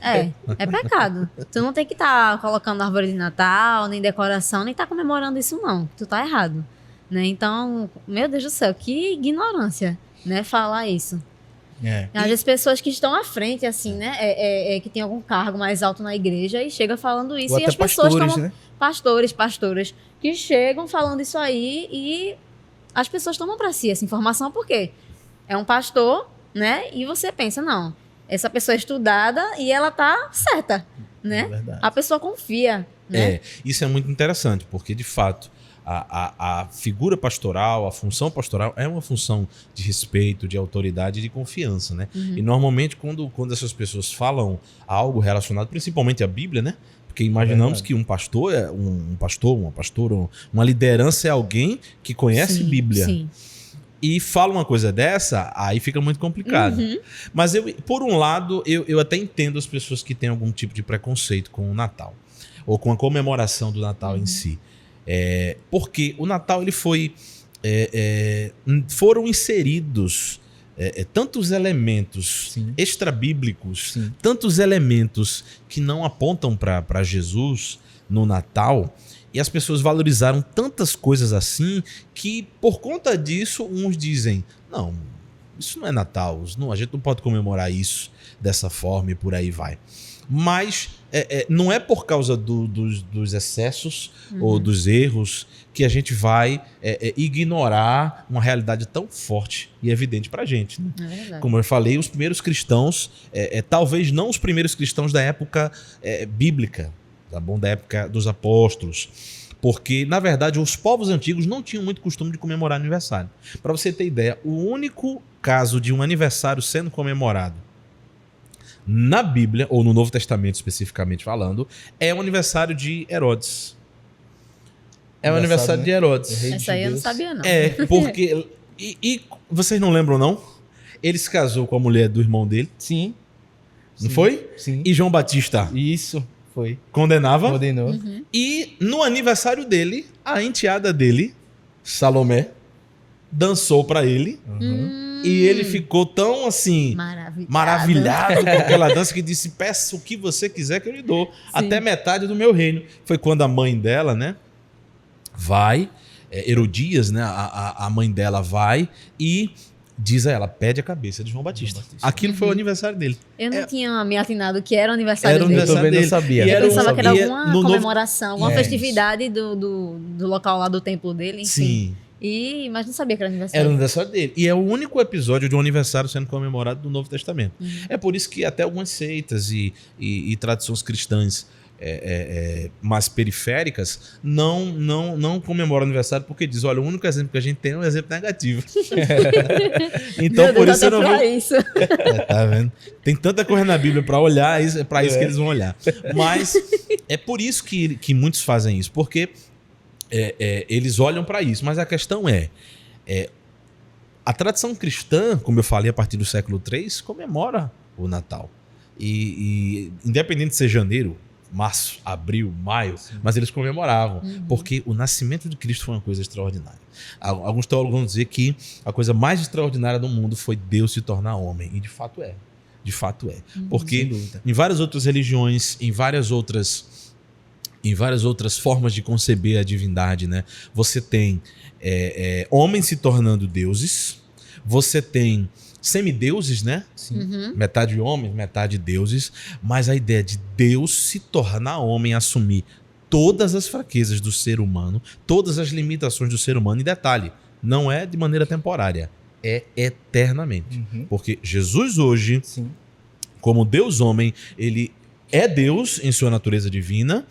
É pecado. Tu não tem que estar colocando árvore de Natal, nem decoração, nem estar comemorando isso, não. Tu tá errado. Né? Então, meu Deus do céu, que ignorância, né? Falar isso. Às vezes pessoas que estão à frente, assim, né? Que tem algum cargo mais alto na igreja e chega falando isso. Ou e até as pessoas pastores, tomam... né? Pastoras, que chegam falando isso aí e as pessoas tomam pra si essa informação porque é um pastor, né? E você pensa, não, essa pessoa é estudada e ela tá certa, né? É verdade. A pessoa confia, né? Isso é muito interessante, porque de fato a figura pastoral, a função pastoral é uma função de respeito, de autoridade e de confiança, né? E normalmente quando essas pessoas falam algo relacionado, principalmente à Bíblia, né? Porque imaginamos que um pastor, uma pastora, uma liderança é alguém que conhece Bíblia. Sim. E fala uma coisa dessa, aí fica muito complicado. Mas por um lado, eu até entendo as pessoas que têm algum tipo de preconceito com o Natal, ou com a comemoração do Natal em si. Porque o Natal ele foram inseridos tantos elementos Sim. extrabíblicos, Sim. tantos elementos que não apontam para Jesus no Natal, e as pessoas valorizaram tantas coisas assim que, por conta disso, uns dizem: não, isso não é Natal, a gente não pode comemorar isso dessa forma e por aí vai. Mas não é por causa dos excessos ou dos erros que a gente vai ignorar uma realidade tão forte e evidente pra gente, né? É verdade. Como eu falei, os primeiros cristãos, talvez não os primeiros cristãos da época bíblica, tá bom? Da época dos apóstolos. Porque, na verdade, os povos antigos não tinham muito costume de comemorar aniversário. Para você ter ideia, o único caso de um aniversário sendo comemorado na Bíblia, ou no Novo Testamento especificamente falando, é o aniversário de Herodes. É o aniversário de Herodes. Rei de Essa aí eu não Judeus. sabia, não. Porque... E vocês não lembram, não? Ele se casou com a mulher do irmão dele, Sim. não Sim. foi? Sim. E João Batista Isso. Foi. condenava. Condenou. E no aniversário dele, a enteada dele, Salomé, dançou pra ele. E ele ficou tão assim... maravilhado com aquela dança que disse: peça o que você quiser que eu lhe dou, até metade do meu reino. Foi quando a mãe dela, né, vai, Herodias, né, a mãe dela vai e diz a ela: pede a cabeça de João Batista. Aquilo foi o aniversário dele. Eu não tinha me atinado que era o aniversário Era o dele. aniversário também não dele. sabia. E Eu era pensava que era e alguma no Novo- comemoração, alguma É, festividade do local lá do templo dele, enfim. Sim, Mas não sabia que era era o aniversário. aniversário dele. E é o único episódio de um aniversário sendo comemorado do Novo Testamento. É por isso que até algumas seitas e tradições cristãs mais periféricas não comemoram aniversário, porque diz: olha, o único exemplo que a gente tem é um exemplo negativo. Então, Meu por Deus, isso eu até não pra vou... isso. Tá vendo? Tem tanta coisa na Bíblia pra olhar, é pra isso que eles vão olhar. Mas é por isso que muitos fazem isso, porque eles olham pra isso. Mas a questão a tradição cristã, como eu falei, a partir do século III, comemora o Natal. E independente de ser janeiro, março, abril, maio, mas eles comemoravam, porque o nascimento de Cristo foi uma coisa extraordinária. Alguns teólogos vão dizer que a coisa mais extraordinária do mundo foi Deus se tornar homem, e de fato é. De fato é. Sem Porque dúvida. em várias outras religiões, em várias outras formas de conceber a divindade, né? Você tem homens se tornando deuses, você tem semideuses, né? Sim. Metade homens, metade deuses, mas a ideia de Deus se tornar homem, assumir todas as fraquezas do ser humano, todas as limitações do ser humano, e detalhe, não é de maneira temporária, é eternamente. Porque Jesus hoje, Sim. como Deus homem, ele é Deus em sua natureza divina,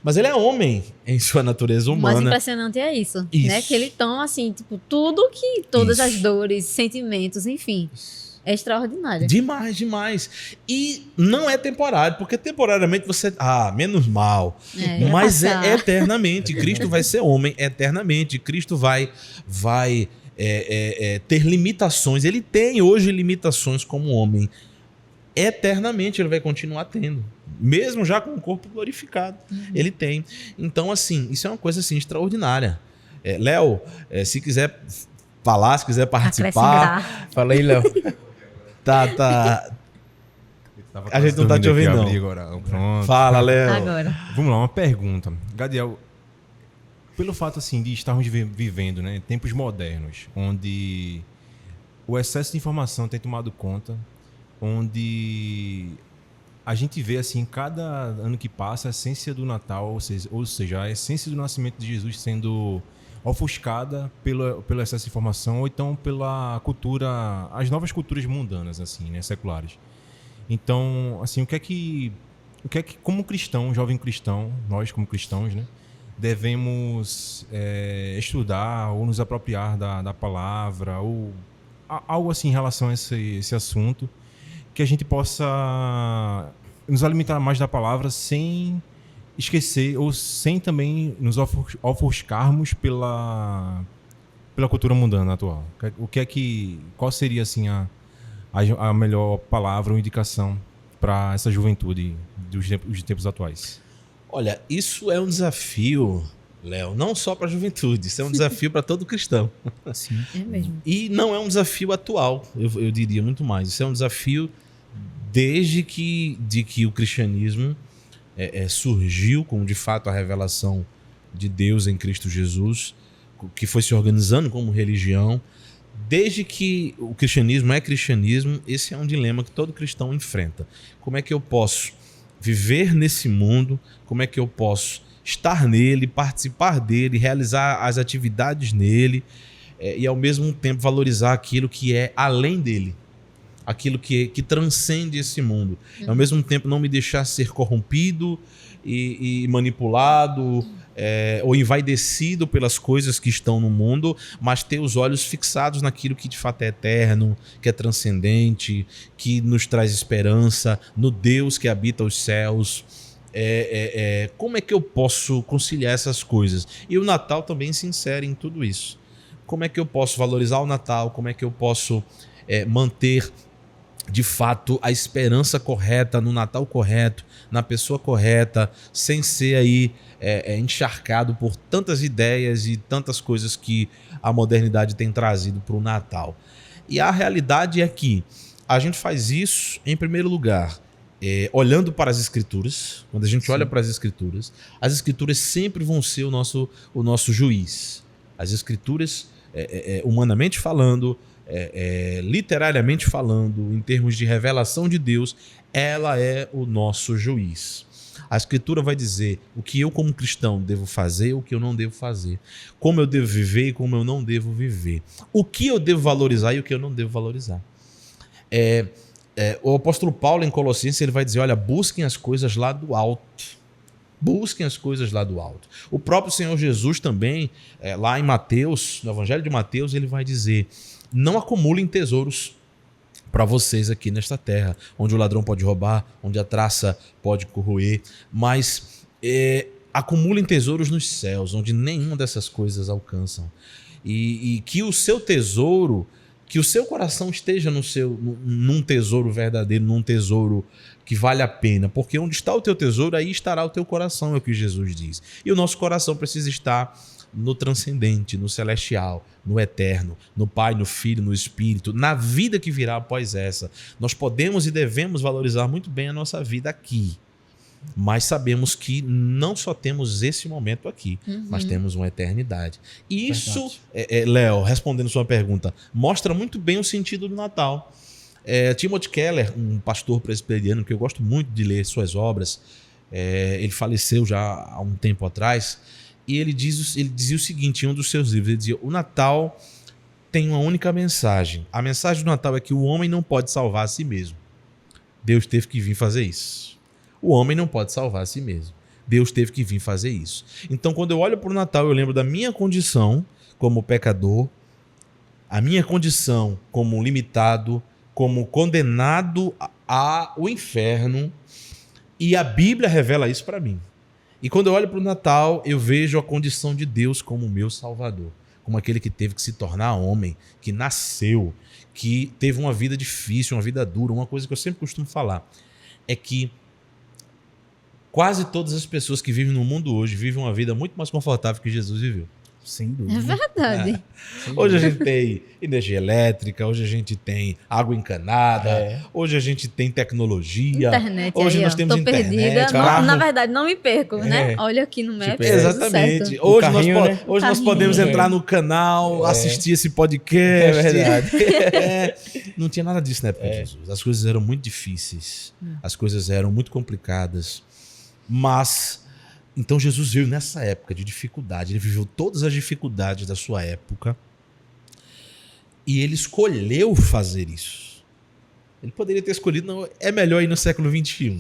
mas ele é homem em sua natureza O mais humana. impressionante é isso, Isso. né? Que ele toma, assim, tipo, todas as Isso. dores, sentimentos, enfim. É extraordinário. Demais, demais. E não é temporário, porque temporariamente você... menos mal. Vai Mas passar. é eternamente. Cristo vai ser homem eternamente. Cristo vai ter limitações. Ele tem hoje limitações como homem. Eternamente ele vai continuar tendo. Mesmo já com o corpo glorificado. Ele tem. Então, assim, isso é uma coisa assim, extraordinária. Léo, se quiser falar, se quiser participar... Acrescentar. Fala aí, Léo. Tá. A gente não tá te ouvindo, não. Agora. Pronto. Fala, Léo. Agora. Vamos lá, uma pergunta. Gadiel, pelo fato assim de estarmos vivendo, né, tempos modernos, onde o excesso de informação tem tomado conta, onde a gente vê assim, cada ano que passa, a essência do Natal, ou seja, a essência do nascimento de Jesus sendo ofuscada pelo excesso de informação, ou então pela cultura, as novas culturas mundanas, assim, né, seculares. Então, assim, o que é que como cristão, jovem cristão, nós como cristãos, né, devemos estudar ou nos apropriar da palavra, ou algo assim em relação a esse assunto, que a gente possa nos alimentar mais da palavra sem esquecer ou sem também nos ofuscarmos pela cultura mundana atual. Qual seria assim a melhor palavra ou indicação para essa juventude dos tempos atuais? Olha, isso é um desafio Léo, não só para a juventude, isso é um desafio para todo cristão. Sim. É mesmo. E não é um desafio atual, eu diria muito mais. Isso é um desafio desde que o cristianismo surgiu como de fato a revelação de Deus em Cristo Jesus, que foi se organizando como religião. Desde que o cristianismo é cristianismo, esse é um dilema que todo cristão enfrenta. Como é que eu posso viver nesse mundo? Como é que eu posso estar nele, participar dele, realizar as atividades nele e ao mesmo tempo valorizar aquilo que é além dele, aquilo que transcende esse mundo. Ao mesmo tempo não me deixar ser corrompido e manipulado ou envaidecido pelas coisas que estão no mundo, mas ter os olhos fixados naquilo que de fato é eterno, que é transcendente, que nos traz esperança, no Deus que habita os céus. Como é que eu posso conciliar essas coisas? E o Natal também se insere em tudo isso. Como é que eu posso valorizar o Natal? Como é que eu posso manter de fato a esperança correta, no Natal correto, na pessoa correta, sem ser aí encharcado por tantas ideias e tantas coisas que a modernidade tem trazido para o Natal? E a realidade é que a gente faz isso, em primeiro lugar, olhando para as Escrituras. Quando a gente olha para as Escrituras sempre vão ser o nosso juiz. As Escrituras, humanamente falando, literariamente falando, em termos de revelação de Deus, ela é o nosso juiz. A Escritura vai dizer o que eu, como cristão, devo fazer, o que eu não devo fazer, como eu devo viver e como eu não devo viver, o que eu devo valorizar e o que eu não devo valorizar. O apóstolo Paulo, em Colossenses, ele vai dizer, olha, busquem as coisas lá do alto. Busquem as coisas lá do alto. O próprio Senhor Jesus também, lá em Mateus, no Evangelho de Mateus, ele vai dizer, não acumulem tesouros para vocês aqui nesta terra, onde o ladrão pode roubar, onde a traça pode corroer, mas acumulem tesouros nos céus, onde nenhuma dessas coisas alcançam. E que o seu tesouro, que o seu coração esteja num tesouro verdadeiro, num tesouro que vale a pena, porque onde está o teu tesouro, aí estará o teu coração, é o que Jesus diz. E o nosso coração precisa estar no transcendente, no celestial, no eterno, no Pai, no Filho, no Espírito, na vida que virá após essa. Nós podemos e devemos valorizar muito bem a nossa vida aqui, mas sabemos que não só temos esse momento aqui, mas temos uma eternidade. E isso, Léo, respondendo sua pergunta, mostra muito bem o sentido do Natal. Timothy Keller, um pastor presbiteriano que eu gosto muito de ler suas obras, ele faleceu já há um tempo atrás, e ele dizia o seguinte em um dos seus livros, ele dizia, o Natal tem uma única mensagem. A mensagem do Natal é que o homem não pode salvar a si mesmo. Deus teve que vir fazer isso. O homem não pode salvar a si mesmo. Deus teve que vir fazer isso. Então, quando eu olho para o Natal, eu lembro da minha condição como pecador, a minha condição como limitado, como condenado ao inferno, e a Bíblia revela isso para mim. E quando eu olho para o Natal, eu vejo a condição de Deus como o meu Salvador, como aquele que teve que se tornar homem, que nasceu, que teve uma vida difícil, uma vida dura. Uma coisa que eu sempre costumo falar é que quase todas as pessoas que vivem no mundo hoje vivem uma vida muito mais confortável que Jesus viveu. Sem dúvida. É verdade. Hoje a gente tem energia elétrica, hoje a gente tem água encanada, hoje a gente tem tecnologia. Internet hoje aí, nós temos tô internet. perdida. Carro. Na verdade, não me perco, né? Olha aqui no Maps. Exatamente. Certo. Hoje, carrinho, nós, né? hoje nós podemos entrar no canal, assistir esse podcast. É verdade. Não tinha nada disso na época de Jesus. As coisas eram muito difíceis. As coisas eram muito complicadas. Mas, então Jesus veio nessa época de dificuldade. Ele viveu todas as dificuldades da sua época. E ele escolheu fazer isso. Ele poderia ter escolhido, não, é melhor ir no século XXI.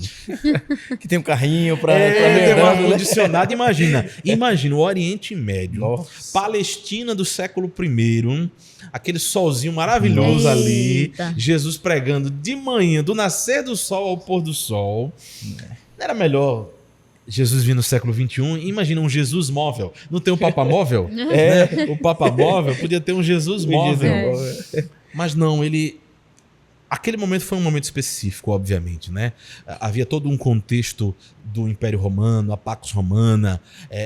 Que tem um carrinho para Tem um ar-condicionado. Imagina o Oriente Médio, Nossa. Palestina do século I, aquele solzinho maravilhoso ali, Eita. Jesus pregando de manhã, do nascer do sol ao pôr do sol. Não era melhor Jesus vir no século XXI? Imagina um Jesus móvel. Não tem um Papa móvel? O Papa móvel podia ter um Jesus móvel. Mas não, Aquele momento foi um momento específico, obviamente, né? Havia todo um contexto do Império Romano, a Pax Romana,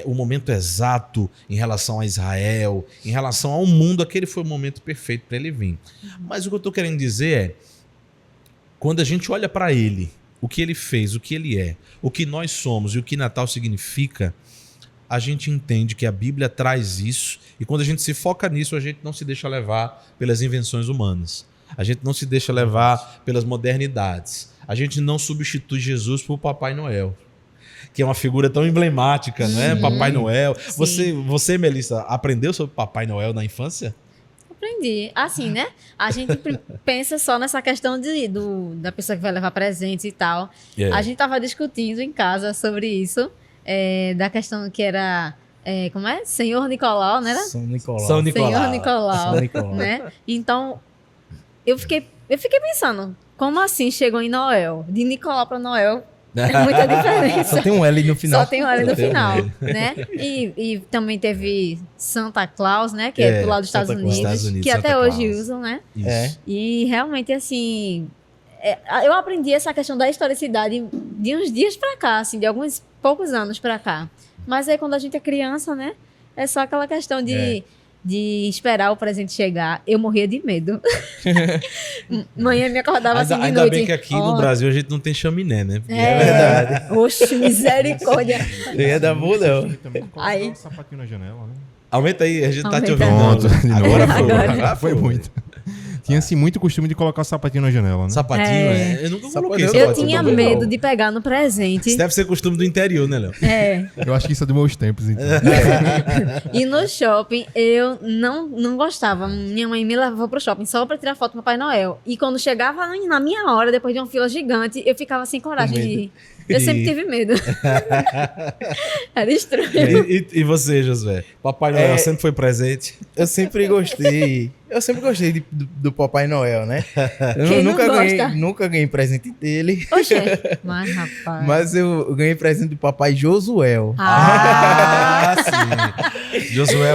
o momento exato em relação a Israel, em relação ao mundo, aquele foi o momento perfeito para ele vir. Mas o que eu estou querendo dizer é, quando a gente olha para ele, o que ele fez, o que ele é, o que nós somos e o que Natal significa, a gente entende que a Bíblia traz isso, e quando a gente se foca nisso, a gente não se deixa levar pelas invenções humanas. A gente não se deixa levar pelas modernidades. A gente não substitui Jesus por Papai Noel, que é uma figura tão emblemática, né? Papai Noel. Você, Melissa, aprendeu sobre Papai Noel na infância? Aprendi. Assim, né? A gente pensa só nessa questão da pessoa que vai levar presentes e tal. A gente tava discutindo em casa sobre isso, da questão que era... como é? Senhor Nicolau, né? São Nicolau. São Nicolau. Senhor Nicolau, São Nicolau. né? Então, eu fiquei pensando, como assim chegou em Noel? De Nicolau para Noel é muita diferença. Só tem um L no final. Só tem um L no Só tem um final, L. né? E também teve Santa Claus, né? Que é do lado dos Santa Estados Claus. Unidos, Estados Unidos, que até Santa hoje Claus. usam, né? Isso. É. E realmente, assim, eu aprendi essa questão da historicidade de uns dias pra cá, assim, de alguns poucos anos pra cá. Mas aí quando a gente é criança, né? É só aquela questão de esperar o presente chegar. Eu morria de medo. Manhã me acordava assim de Ainda noite. bem que aqui no Brasil a gente não tem chaminé, né? Porque verdade. Oxe, misericórdia. Não ia dar bom, não. Também colocar Aí. um sapatinho na janela, né? Aumenta aí, a gente tá te Aumenta. ouvindo. Pronto, de novo. Agora foi. Agora. Foi muito. Tinha, assim, muito costume de colocar o sapatinho na janela, né? Sapatinho, É. eu nunca Sapatinho. coloquei Eu sapatinho tinha também, medo não. de pegar no presente. Isso deve ser costume do interior, né, Léo? Eu acho que isso é dos meus tempos, então. E no shopping, eu não gostava. Minha mãe me levava pro shopping só pra tirar foto do Papai Noel. E quando chegava na minha hora, depois de uma fila gigante, eu ficava sem coragem de ir. Eu sempre tive medo. Era estranho. E você, Josué? Papai Noel sempre foi presente? Eu sempre gostei. Do Papai Noel, né? Quem não gosta? Nunca ganhei presente dele. Oxê. Mas, rapaz. Mas eu ganhei presente do Papai Josuel. Sim. Josué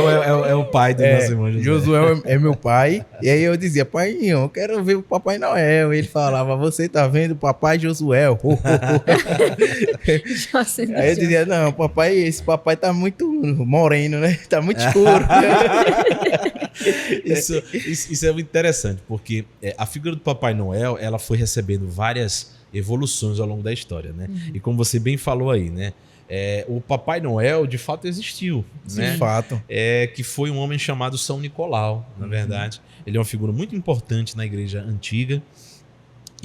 é o pai do nosso irmão Josué. Josuel é meu pai. E aí eu dizia, pai, eu quero ver o Papai Noel. Ele falava, você tá vendo o Papai Josuel? Aí eu dizia, não, papai, esse papai tá muito moreno, né? Tá muito escuro. Isso é muito interessante, porque a figura do Papai Noel, ela foi recebendo várias evoluções ao longo da história, né? E como você bem falou aí, né? O Papai Noel, de fato, existiu, né? De fato. Que foi um homem chamado São Nicolau, na verdade. Ele é uma figura muito importante na igreja antiga.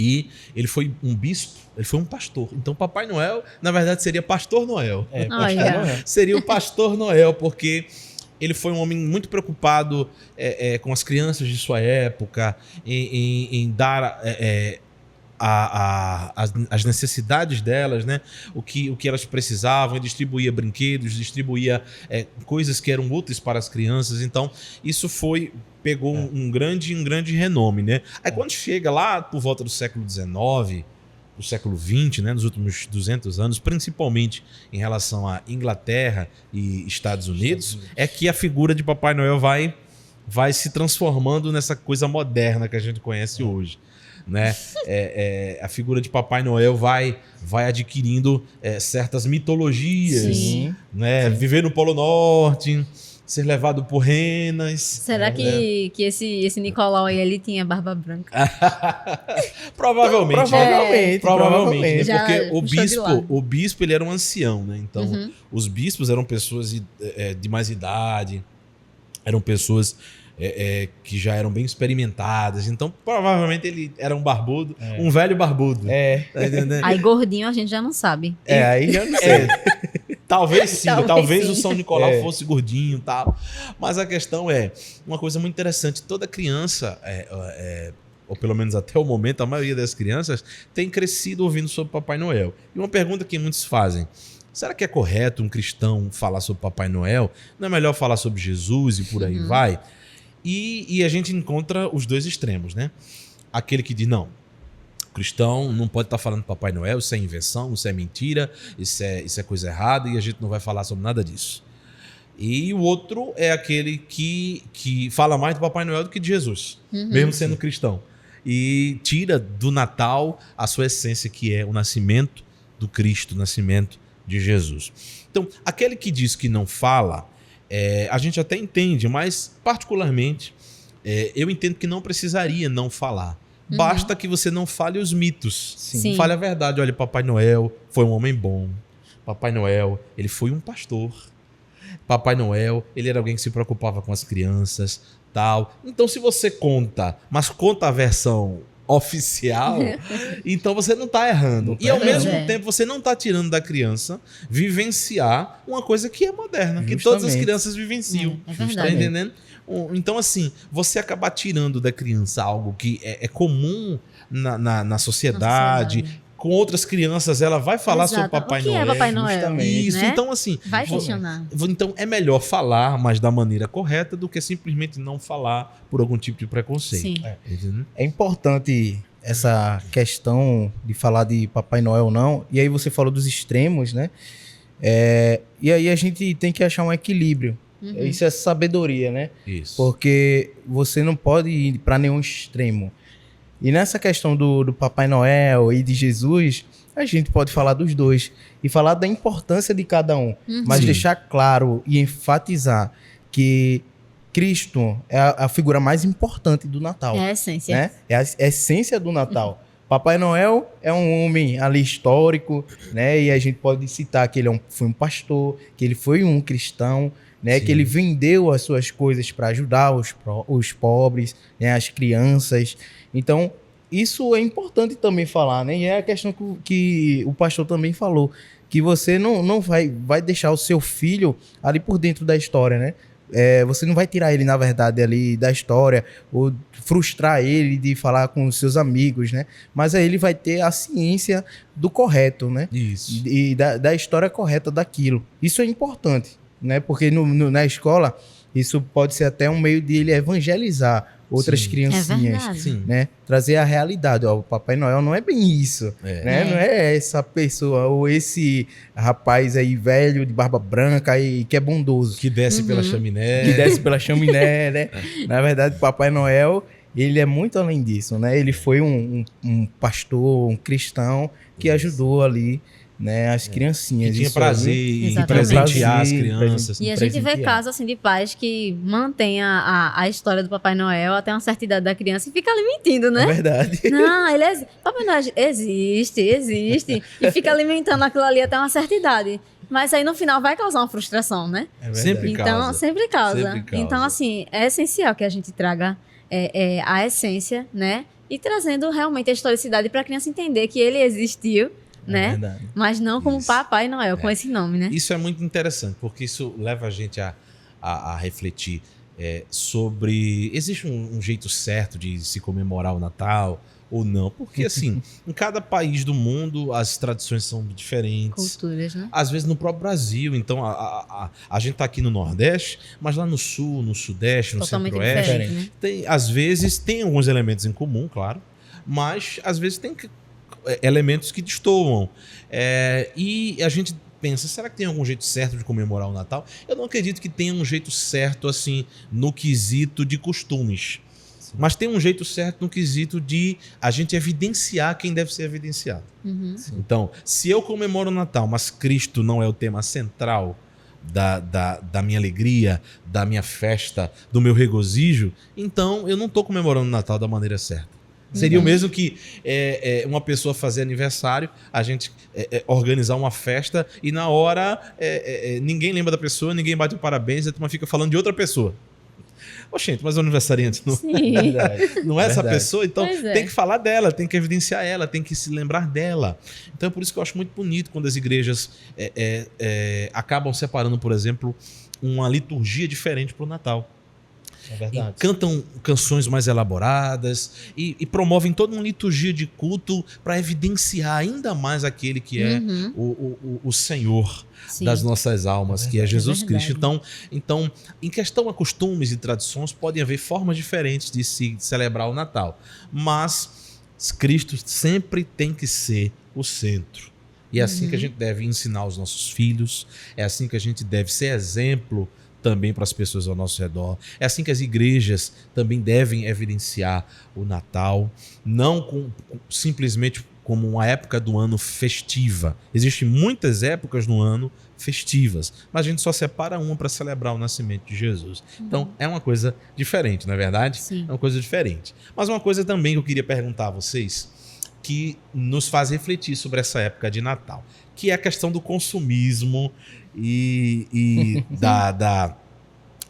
E ele foi um bispo, ele foi um pastor. Então, Papai Noel, na verdade, seria Pastor Noel. Olha. Seria o Pastor Noel, porque ele foi um homem muito preocupado com as crianças de sua época, em dar as necessidades delas, né? O que elas precisavam. Ele distribuía brinquedos, distribuía coisas que eram úteis para as crianças. Então, isso pegou um grande renome, né? Aí quando chega lá por volta do século XIX, do século XX, né, nos últimos 200 anos, principalmente em relação à Inglaterra e Estados Unidos, é que a figura de Papai Noel vai se transformando nessa coisa moderna que a gente conhece hoje, né? A figura de Papai Noel vai adquirindo certas mitologias, Sim. né? Viver no Polo Norte, ser levado por renas. Será que esse Nicolau aí, ele tinha barba branca? Provavelmente. Provavelmente. Né? Já Porque puxou de lado. o bispo ele era um ancião, né? Então, os bispos eram pessoas de mais idade, eram pessoas que já eram bem experimentadas. Então, provavelmente ele era um barbudo, um velho barbudo. Tá entendendo? Aí gordinho a gente já não sabe. Aí já não sei. Talvez sim, talvez sim. o São Nicolau fosse gordinho e tal. Mas a questão é uma coisa muito interessante. Toda criança, ou pelo menos até o momento, a maioria das crianças tem crescido ouvindo sobre Papai Noel. E uma pergunta que muitos fazem: será que é correto um cristão falar sobre Papai Noel? Não é melhor falar sobre Jesus e por aí vai? E a gente encontra os dois extremos, né? Aquele que diz, não, o cristão não pode estar falando Papai Noel, isso é invenção, isso é mentira, isso é coisa errada e a gente não vai falar sobre nada disso. E o outro é aquele que fala mais do Papai Noel do que de Jesus, mesmo sendo cristão. e tira do Natal a sua essência, que é o nascimento do Cristo, o nascimento de Jesus. Então, aquele que diz que não fala, a gente até entende, mas particularmente eu entendo que não precisaria não falar. Basta que você não fale os mitos. Sim. Fale a verdade. Olha, Papai Noel foi um homem bom. Papai Noel, ele foi um pastor. Papai Noel, ele era alguém que se preocupava com as crianças, tal. Então, se você conta, mas conta a versão oficial, então você não está errando. E ao mesmo tempo, você não está tirando da criança vivenciar uma coisa que é moderna, que todas as crianças vivenciam. É verdade. Tá entendendo? Então, assim, você acabar tirando da criança algo que é comum na sociedade. Com outras crianças, ela vai falar sobre Papai Noel. O que é Papai Noel? Isso, né? Então assim... Vai questionar. Então é melhor falar, mas da maneira correta, do que simplesmente não falar por algum tipo de preconceito. Sim. É importante essa questão de falar de Papai Noel ou não, e aí você falou dos extremos, né? E aí a gente tem que achar um equilíbrio. Isso é sabedoria, né? Isso. Porque você não pode ir para nenhum extremo. E nessa questão do Papai Noel e de Jesus, a gente pode falar dos dois e falar da importância de cada um, mas deixar claro e enfatizar que Cristo é a figura mais importante do Natal. É a essência. Né? É a essência do Natal. Papai Noel é um homem ali histórico, né? E a gente pode citar que ele foi um pastor, que ele foi um cristão, né? Que ele vendeu as suas coisas para ajudar os pobres, né? As crianças. Então, isso é importante também falar, né? E é a questão que o pastor também falou, que você não vai deixar o seu filho ali por dentro da história, né? Você não vai tirar ele, na verdade, ali da história, ou frustrar ele de falar com os seus amigos, né? Mas aí ele vai ter a ciência do correto, né? Isso. E da história correta daquilo. Isso é importante, né? Porque na escola, isso pode ser até um meio de ele evangelizar outras criancinhas, né? Trazer a realidade. Ó, o Papai Noel não é bem isso, né? Não é essa pessoa ou esse rapaz aí velho de barba branca e que é bondoso. Que desce pela chaminé. Que desce pela chaminé, né? Na verdade, o Papai Noel, ele é muito além disso, né? Ele foi um pastor, um cristão que ajudou ali, né, as criancinhas. Que tinha prazer em presentear as crianças. E a gente vê casos assim de pais que mantêm a história do Papai Noel até uma certa idade da criança e fica ali mentindo, né? É verdade. Não, Papai Noel existe. E fica alimentando aquilo ali até uma certa idade. Mas aí no final vai causar uma frustração, né? Sempre causa. Sempre causa. Então, assim, é essencial que a gente traga a essência, né? E trazendo realmente a historicidade para a criança entender que ele existiu, né? Mas não como Papai Noel, com esse nome, né? Isso é muito interessante, porque isso leva a gente a refletir sobre... Existe um jeito certo de se comemorar o Natal ou não? Porque, assim, em cada país do mundo as tradições são diferentes. Culturas, né? Às vezes no próprio Brasil. Então, a gente tá aqui no Nordeste, mas lá no Sul, no Sudeste, no Centro-Oeste, né? Às vezes tem alguns elementos em comum, claro, mas às vezes tem elementos que destoam. E a gente pensa, será que tem algum jeito certo de comemorar o Natal? Eu não acredito que tenha um jeito certo, assim, no quesito de costumes. Sim. Mas tem um jeito certo no quesito de a gente evidenciar quem deve ser evidenciado. Então, se eu comemoro o Natal, mas Cristo não é o tema central da minha alegria, da minha festa, do meu regozijo, então eu não estou comemorando o Natal da maneira certa. Seria o mesmo que uma pessoa fazer aniversário, a gente organizar uma festa e na hora ninguém lembra da pessoa, ninguém bate o parabéns, a turma fica falando de outra pessoa. Oxente, mas o aniversariante não é essa pessoa, então tem que falar dela, tem que evidenciar ela, tem que se lembrar dela. Então é por isso que eu acho muito bonito quando as igrejas acabam separando, por exemplo, uma liturgia diferente para o Natal. Cantam canções mais elaboradas e promovem toda uma liturgia de culto para evidenciar ainda mais aquele que é o Senhor das nossas almas, que é Jesus Cristo. Então, em questão a costumes e tradições, podem haver formas diferentes de se celebrar o Natal, mas Cristo sempre tem que ser o centro. E é assim que a gente deve ensinar os nossos filhos, é assim que a gente deve ser exemplo também para as pessoas ao nosso redor. É assim que as igrejas também devem evidenciar o Natal, não simplesmente como uma época do ano festiva. Existem muitas épocas no ano festivas, mas a gente só separa uma para celebrar o nascimento de Jesus. Então, é uma coisa diferente, não é verdade? Sim. É uma coisa diferente. Mas uma coisa também que eu queria perguntar a vocês, que nos faz refletir sobre essa época de Natal, que é a questão do consumismo e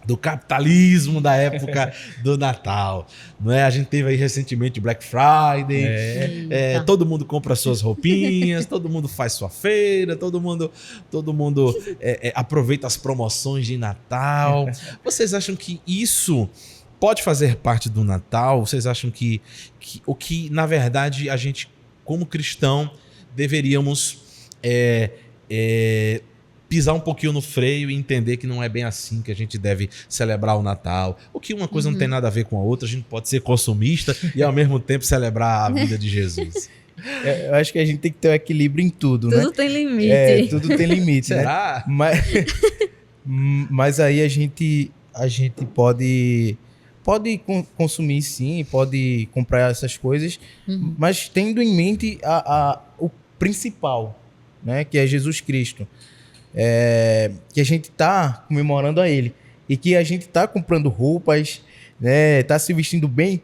do capitalismo da época do Natal. Não é? A gente teve aí recentemente Black Friday, todo mundo compra suas roupinhas, todo mundo faz sua feira, todo mundo aproveita as promoções de Natal. Vocês acham que isso pode fazer parte do Natal? Vocês acham que na verdade, a gente, como cristão, deveríamos pisar um pouquinho no freio e entender que não é bem assim que a gente deve celebrar o Natal? O que uma coisa não tem nada a ver com a outra, a gente pode ser consumista e ao mesmo tempo celebrar a vida de Jesus. Eu acho que a gente tem que ter um equilíbrio em tudo, né? Tudo tem limite. Tudo tem limite, né? Será? Mas aí a gente pode consumir, sim, pode comprar essas coisas, mas tendo em mente o principal, né, que é Jesus Cristo. Que a gente está comemorando a Ele e que a gente está comprando roupas, né, está se vestindo bem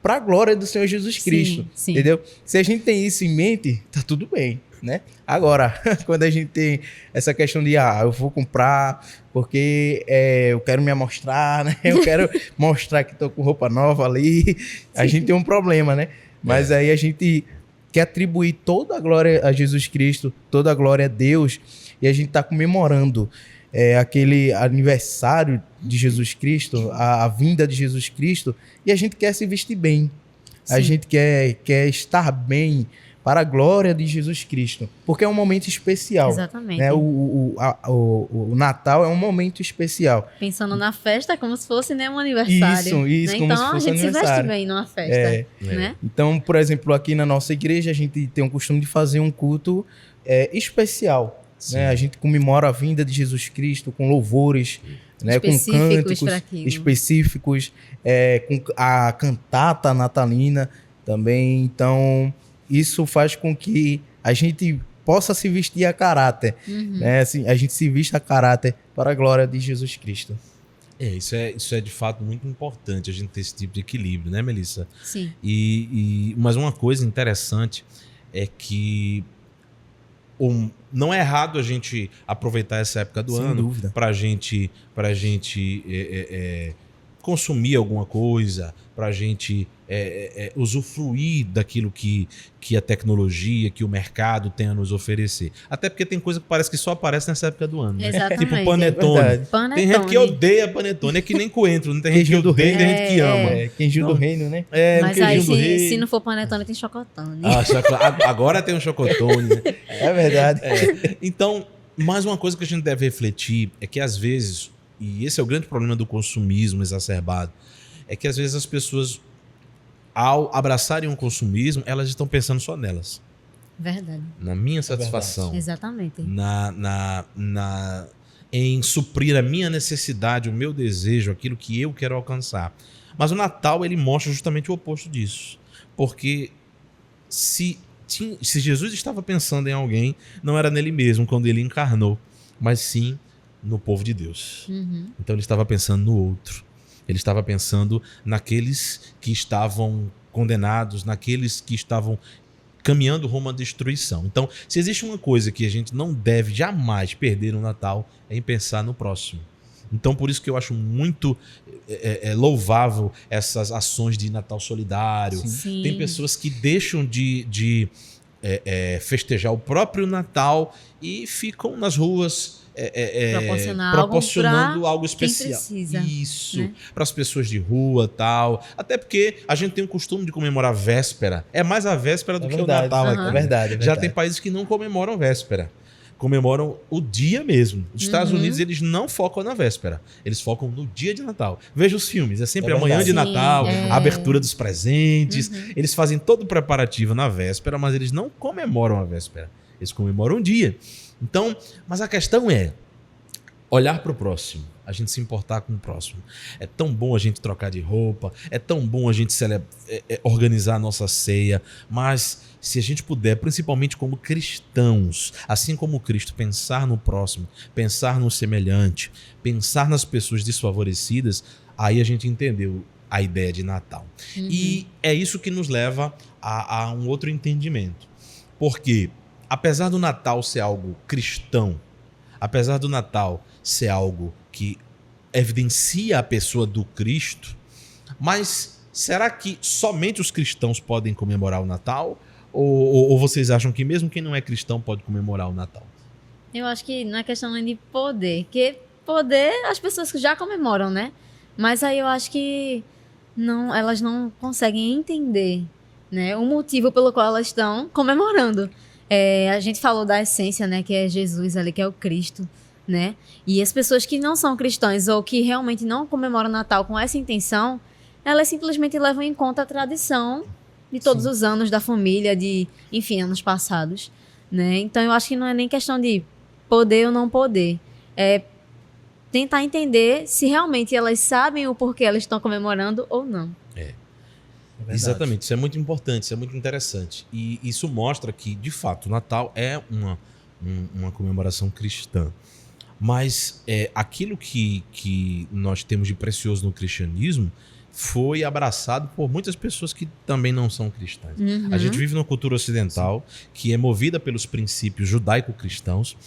para a glória do Senhor Jesus Cristo, sim. Entendeu? Se a gente tem isso em mente, tá tudo bem, né? Agora, quando a gente tem essa questão de eu vou comprar porque eu quero me amostrar, né? Eu quero mostrar que estou com roupa nova ali, a gente tem um problema, né? Mas aí a gente quer atribuir toda a glória a Jesus Cristo, toda a glória a Deus, e a gente está comemorando aquele aniversário de Jesus Cristo, a vinda de Jesus Cristo, e a gente quer se vestir bem. Sim. A gente quer estar bem para a glória de Jesus Cristo, porque é um momento especial. Exatamente. Né? O Natal é um momento especial. Pensando na festa como se fosse, né, um aniversário. Isso, né? como então se fosse a gente se veste aniversário. bem numa festa. Né? Então, por exemplo, aqui na nossa igreja, a gente tem o costume de fazer um culto especial. Né? A gente comemora a vinda de Jesus Cristo com louvores, né? Com cânticos específicos, com a cantata natalina também. Então, isso faz com que a gente possa se vestir a caráter. Né? Assim, a gente se vista a caráter para a glória de Jesus Cristo. Isso é de fato muito importante, a gente ter esse tipo de equilíbrio, né, Melissa? Sim. Mas uma coisa interessante é que não é errado a gente aproveitar essa época do ano para a gente consumir alguma coisa, para a gente usufruir daquilo que a tecnologia, que o mercado tem a nos oferecer. Até porque tem coisa que parece que só aparece nessa época do ano. Né? Exatamente. Tipo Panetone. Tem gente que odeia Panetone, é que nem coentro. Não tem gente que odeia, tem gente que ama. Queijinho do reino, né? Mas aí, se não for Panetone, tem chocotone. Agora tem um chocotone. Né? É verdade. Então, mais uma coisa que a gente deve refletir é que às vezes, e esse é o grande problema do consumismo exacerbado, é que às vezes as pessoas, ao abraçarem um consumismo, elas estão pensando só nelas. Verdade. Na minha satisfação. Exatamente. Em suprir a minha necessidade, o meu desejo, aquilo que eu quero alcançar. Mas o Natal, ele mostra justamente o oposto disso. Porque se Jesus estava pensando em alguém, não era nele mesmo quando ele encarnou, mas sim no povo de Deus. Então ele estava pensando no outro. Ele estava pensando naqueles que estavam condenados, naqueles que estavam caminhando rumo à destruição. Então, se existe uma coisa que a gente não deve jamais perder no Natal, é em pensar no próximo. Então, por isso que eu acho muito louvável essas ações de Natal solidário. Sim. Tem pessoas que deixam de festejar o próprio Natal e ficam nas ruas proporcionando algo especial. Precisa, isso, né? Para as pessoas de rua e tal. Até porque a gente tem o costume de comemorar a véspera. É mais a véspera do que o Natal aqui. É verdade. Já tem países que não comemoram véspera. Comemoram o dia mesmo. Os Estados Unidos, eles não focam na véspera. Eles focam no dia de Natal. Veja os filmes. É sempre a manhã de Natal, a abertura dos presentes. Eles fazem todo o preparativo na véspera, mas eles não comemoram a véspera. Eles comemoram o dia. Então, mas a questão é olhar para o próximo. a gente se importar com o próximo. É tão bom a gente trocar de roupa, é tão bom a gente organizar a nossa ceia, mas se a gente puder, principalmente como cristãos, assim como Cristo, pensar no próximo, pensar no semelhante, pensar nas pessoas desfavorecidas, aí a gente entendeu a ideia de Natal. E é isso que nos leva a um outro entendimento. Porque, apesar do Natal ser algo cristão, apesar do Natal ser algo que evidencia a pessoa do Cristo, mas será que somente os cristãos podem comemorar o Natal? Ou vocês acham que mesmo quem não é cristão pode comemorar o Natal? Eu acho que não é questão nem de poder, porque poder as pessoas que já comemoram, né? Mas aí eu acho que não, elas não conseguem entender, né, o motivo pelo qual elas estão comemorando. A gente falou da essência, né, que é Jesus ali, que é o Cristo, né? E as pessoas que não são cristãs ou que realmente não comemoram o Natal com essa intenção, elas simplesmente levam em conta a tradição de todos os anos da família, enfim, anos passados, né? Então eu acho que não é nem questão de poder ou não poder. É tentar entender se realmente elas sabem o porquê elas estão comemorando ou não. Exatamente, isso é muito importante, isso é muito interessante. E isso mostra que, de fato, o Natal é uma comemoração cristã. Mas aquilo que nós temos de precioso no cristianismo foi abraçado por muitas pessoas que também não são cristãs. A gente vive numa cultura ocidental que é movida pelos princípios judaico-cristãos,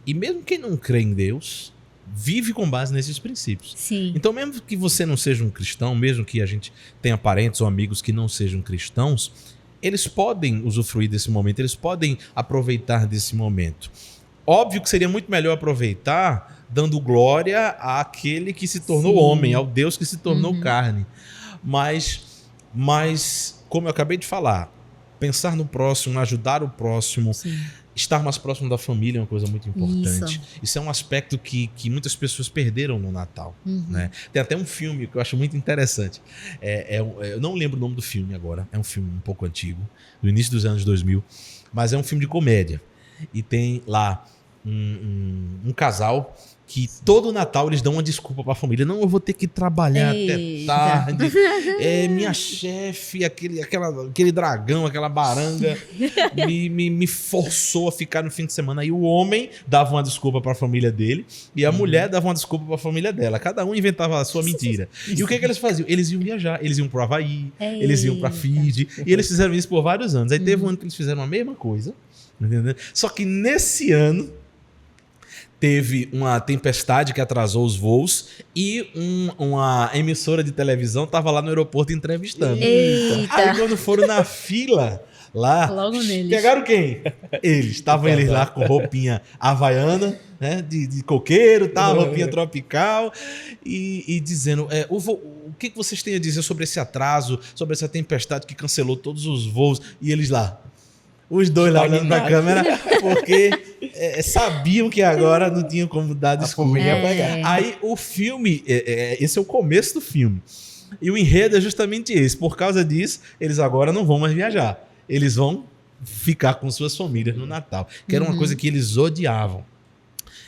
e mesmo quem não crê em Deus vive com base nesses princípios. Sim. Então, mesmo que você não seja um cristão, mesmo que a gente tenha parentes ou amigos que não sejam cristãos, eles podem usufruir desse momento, eles podem aproveitar desse momento. Óbvio que seria muito melhor aproveitar dando glória àquele que se tornou homem, ao Deus que se tornou carne. Mas, como eu acabei de falar, pensar no próximo, ajudar o próximo, estar mais próximo da família é uma coisa muito importante. Isso é um aspecto que muitas pessoas perderam no Natal. Né? Tem até um filme que eu acho muito interessante. Eu não lembro o nome do filme agora. É um filme um pouco antigo, do início dos anos 2000. Mas é um filme de comédia. E tem lá um casal que todo Natal eles dão uma desculpa pra família. Não, eu vou ter que trabalhar até tarde. Minha chefe, aquele dragão, aquela baranga, me forçou a ficar no fim de semana. Aí o homem dava uma desculpa pra família dele e a mulher dava uma desculpa pra família dela. Cada um inventava a sua mentira. E o que eles faziam? Eles iam viajar. Eles iam pro Havaí, eles iam pra Fiji. E eles fizeram isso por vários anos. Aí teve um ano que eles fizeram a mesma coisa. Entendeu? Só que nesse ano teve uma tempestade que atrasou os voos e uma emissora de televisão estava lá no aeroporto entrevistando. Eita. Aí quando foram na fila lá, logo neles. Pegaram quem? Eles. Estavam eles lá com roupinha havaiana, né, de coqueiro, tá, roupinha tropical e dizendo, o que vocês têm a dizer sobre esse atraso, sobre essa tempestade que cancelou todos os voos? E eles lá, os dois lá olhando pra câmera, porque sabiam que agora não tinham como dar desculpa. Aí o filme, esse é o começo do filme. E o enredo é justamente esse. Por causa disso, eles agora não vão mais viajar. Eles vão ficar com suas famílias no Natal, que era uma coisa que eles odiavam.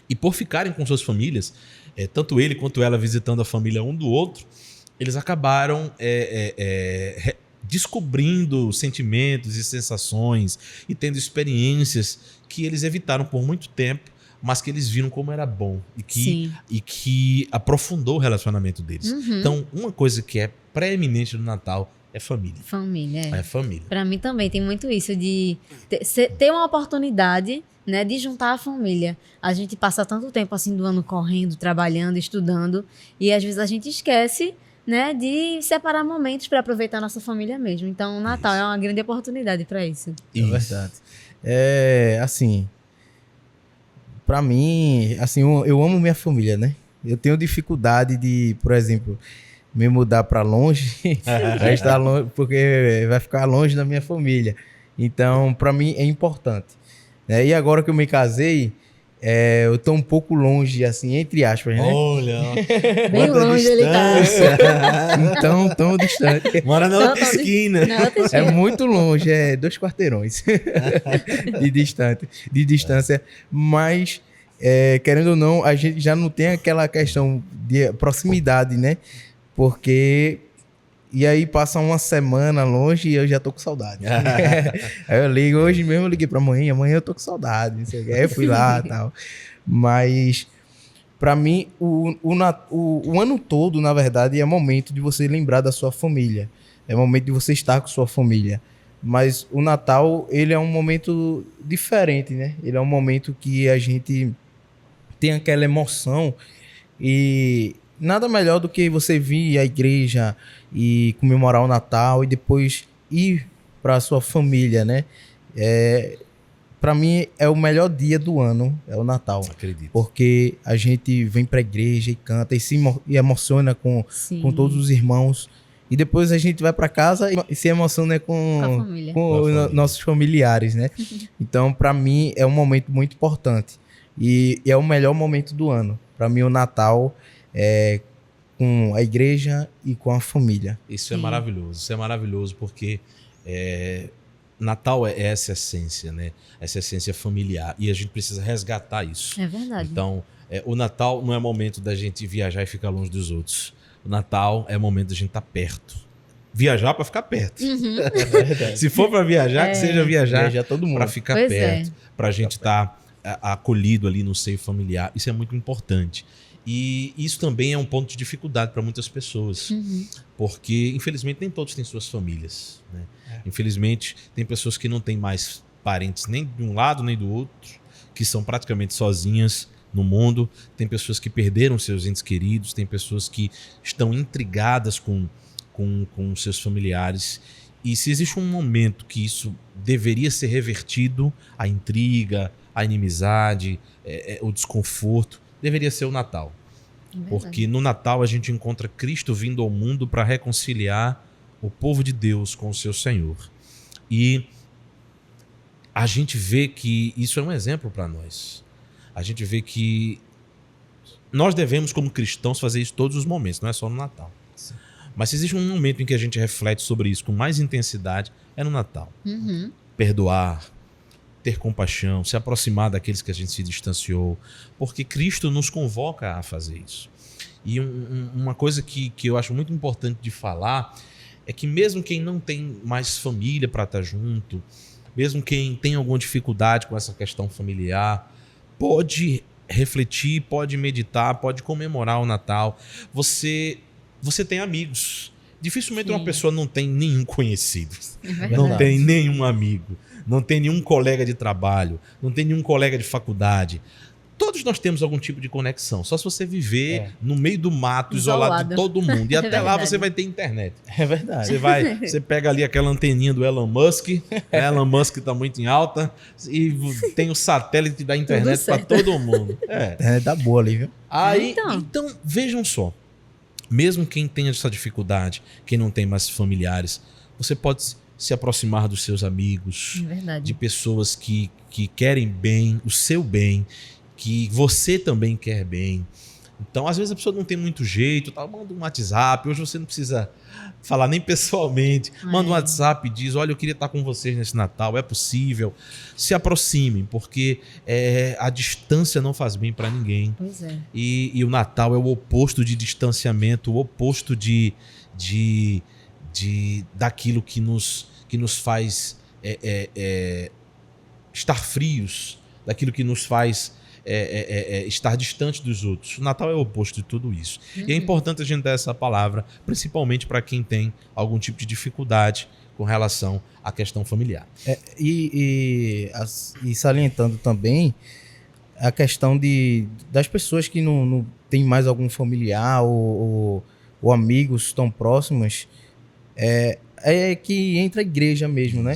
E por ficarem com suas famílias, tanto ele quanto ela visitando a família um do outro, eles acabaram descobrindo sentimentos e sensações e tendo experiências que eles evitaram por muito tempo, mas que eles viram como era bom e que aprofundou o relacionamento deles. Então, uma coisa que é preeminente no Natal é família. É família. Pra mim também tem muito isso de ter uma oportunidade, né, de juntar a família. A gente passa tanto tempo assim do ano correndo, trabalhando, estudando, e às vezes a gente esquece, né, de separar momentos para aproveitar a nossa família mesmo. Então, o Natal é uma grande oportunidade para isso. É verdade. Assim, para mim, assim, eu amo minha família, né? Eu tenho dificuldade de, por exemplo, me mudar para longe, vai estar longe, porque vai ficar longe da minha família. Então, para mim é importante. Né? E agora que eu me casei, eu tô um pouco longe, assim, entre aspas, né? Olha, bem longe ele tá. Então, tão distante. Mora na outra esquina. É muito longe, 2 quarteirões de distância. Mas querendo ou não, a gente já não tem aquela questão de proximidade, né? Porque... E aí passa uma semana longe e eu já tô com saudade. Aí eu ligo, hoje mesmo eu liguei pra mãe, amanhã eu tô com saudade, não sei o que. Aí eu fui lá e tal. Mas, pra mim, o ano todo, na verdade, é momento de você lembrar da sua família. É momento de você estar com sua família. Mas o Natal, ele é um momento diferente, né? Ele é um momento que a gente tem aquela emoção e nada melhor do que você vir à igreja e comemorar o Natal e depois ir para a sua família, né? Para mim é o melhor dia do ano, é o Natal. Acredito. Porque a gente vem para a igreja e canta e emociona com todos os irmãos. E depois a gente vai para casa e se emociona com a família. Nossos familiares, né? Então, para mim, é um momento muito importante. E é o melhor momento do ano. Para mim, o Natal é com a igreja e com a família. Isso é maravilhoso porque Natal é essa essência, né? Essa essência familiar. E a gente precisa resgatar isso. É verdade. Então, o Natal não é momento da gente viajar e ficar longe dos outros. O Natal é momento da gente estar perto. Viajar para ficar perto. Se for para viajar, que seja viajar todo mundo para ficar Pois perto. Para a gente estar acolhido ali no seio familiar. Isso é muito importante. E isso também é um ponto de dificuldade para muitas pessoas. Porque, infelizmente, nem todos têm suas famílias, né? Infelizmente, tem pessoas que não têm mais parentes nem de um lado nem do outro, que são praticamente sozinhas no mundo. Tem pessoas que perderam seus entes queridos, tem pessoas que estão intrigadas com seus familiares. E se existe um momento que isso deveria ser revertido, a intriga, a inimizade, o desconforto, deveria ser o Natal. Porque no Natal a gente encontra Cristo vindo ao mundo para reconciliar o povo de Deus com o seu Senhor. E a gente vê que isso é um exemplo para nós. A gente vê que nós devemos, como cristãos, fazer isso todos os momentos, não é só no Natal. Sim. Mas se existe um momento em que a gente reflete sobre isso com mais intensidade, é no Natal. Perdoar, ter compaixão, se aproximar daqueles que a gente se distanciou, porque Cristo nos convoca a fazer isso. E uma coisa que eu acho muito importante de falar é que mesmo quem não tem mais família para estar junto, mesmo quem tem alguma dificuldade com essa questão familiar, pode refletir, pode meditar, pode comemorar o Natal. Você tem amigos. Dificilmente uma pessoa não tem nenhum conhecido, não tem nenhum amigo, não tem nenhum colega de trabalho, não tem nenhum colega de faculdade. Todos nós temos algum tipo de conexão. Só se você viver no meio do mato, isolado de todo mundo. E até lá você vai ter internet. É verdade. Você pega ali aquela anteninha do Elon Musk. Elon Musk está muito em alta. E tem o satélite da internet para todo mundo. A internet tá boa ali, viu? Aí, então, vejam só. Mesmo quem tem essa dificuldade, quem não tem mais familiares, você pode se aproximar dos seus amigos, de pessoas que querem bem, o seu bem, que você também quer bem. Então, às vezes a pessoa não tem muito jeito, manda um WhatsApp, hoje você não precisa falar nem pessoalmente, manda um WhatsApp e diz, olha, eu queria estar com vocês nesse Natal, é possível. Se aproximem, porque a distância não faz bem para ninguém. Pois é. E o Natal é o oposto de distanciamento, o oposto daquilo que nos faz estar frios, daquilo que nos faz estar distante dos outros. O Natal é o oposto de tudo isso. E é importante a gente dar essa palavra, principalmente para quem tem algum tipo de dificuldade com relação à questão familiar. E salientando também a questão das pessoas que não tem mais algum familiar ou amigos tão próximos, que entra a igreja mesmo, né?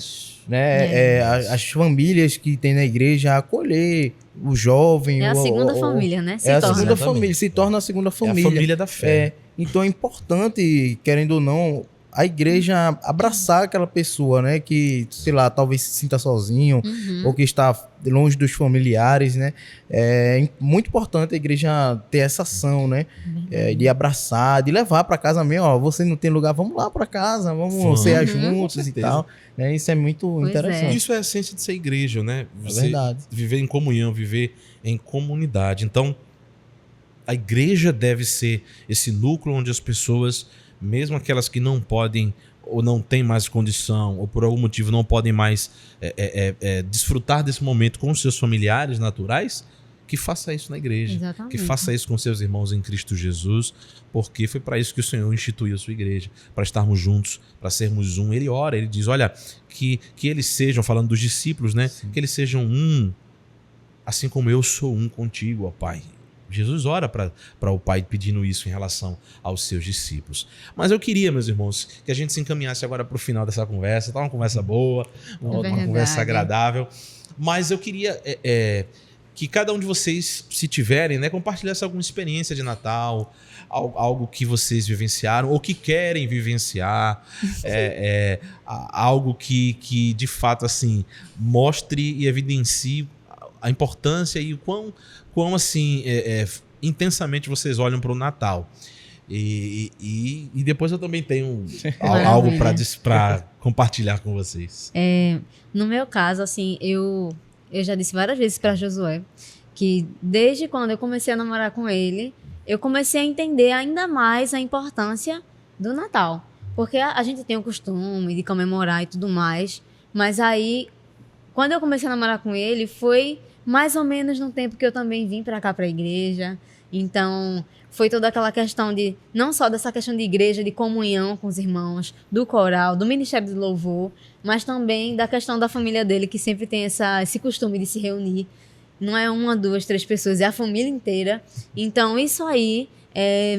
As famílias que tem na igreja, acolher o jovem. É a segunda família, né? A segunda família, se torna a segunda família. É a família da fé. Então é importante, querendo ou não, a igreja abraçar aquela pessoa, né? Que, sei lá, talvez se sinta sozinho ou que está longe dos familiares, né? É muito importante a igreja ter essa ação, né? De abraçar, de levar para casa mesmo. Ó, você não tem lugar, vamos lá para casa, vamos cear juntos e tal. Né? Isso é muito interessante. Isso é a essência de ser igreja, né? É verdade. Viver em comunhão, viver em comunidade. Então, a igreja deve ser esse núcleo onde as pessoas, mesmo aquelas que não podem ou não têm mais condição ou por algum motivo não podem mais desfrutar desse momento com os seus familiares naturais, que faça isso na igreja. Exatamente. Que faça isso com seus irmãos em Cristo Jesus, porque foi para isso que o Senhor instituiu a sua igreja, para estarmos juntos, para sermos um. Ele ora, ele diz, olha, que eles sejam, falando dos discípulos, né? Sim. Que eles sejam um, assim como eu sou um contigo, ó Pai. Jesus ora para o Pai pedindo isso em relação aos seus discípulos. Mas eu queria, meus irmãos, que a gente se encaminhasse agora para o final dessa conversa. Tá uma conversa boa, uma conversa agradável. Mas eu queria que cada um de vocês, se tiverem, né, compartilhasse alguma experiência de Natal, algo que vocês vivenciaram ou que querem vivenciar, algo que de fato assim mostre e evidencie a importância e o quão assim, intensamente vocês olham para o Natal. E depois eu também tenho algo para compartilhar com vocês. No meu caso, assim, eu já disse várias vezes para Josué que desde quando eu comecei a namorar com ele, eu comecei a entender ainda mais a importância do Natal. Porque a gente tem o costume de comemorar e tudo mais, mas aí, quando eu comecei a namorar com ele, foi mais ou menos no tempo que eu também vim para cá, para a igreja. Então, foi toda aquela questão de, não só dessa questão de igreja, de comunhão com os irmãos, do coral, do ministério de louvor, mas também da questão da família dele, que sempre tem esse costume de se reunir. Não é uma, duas, três pessoas, é a família inteira. Então, isso aí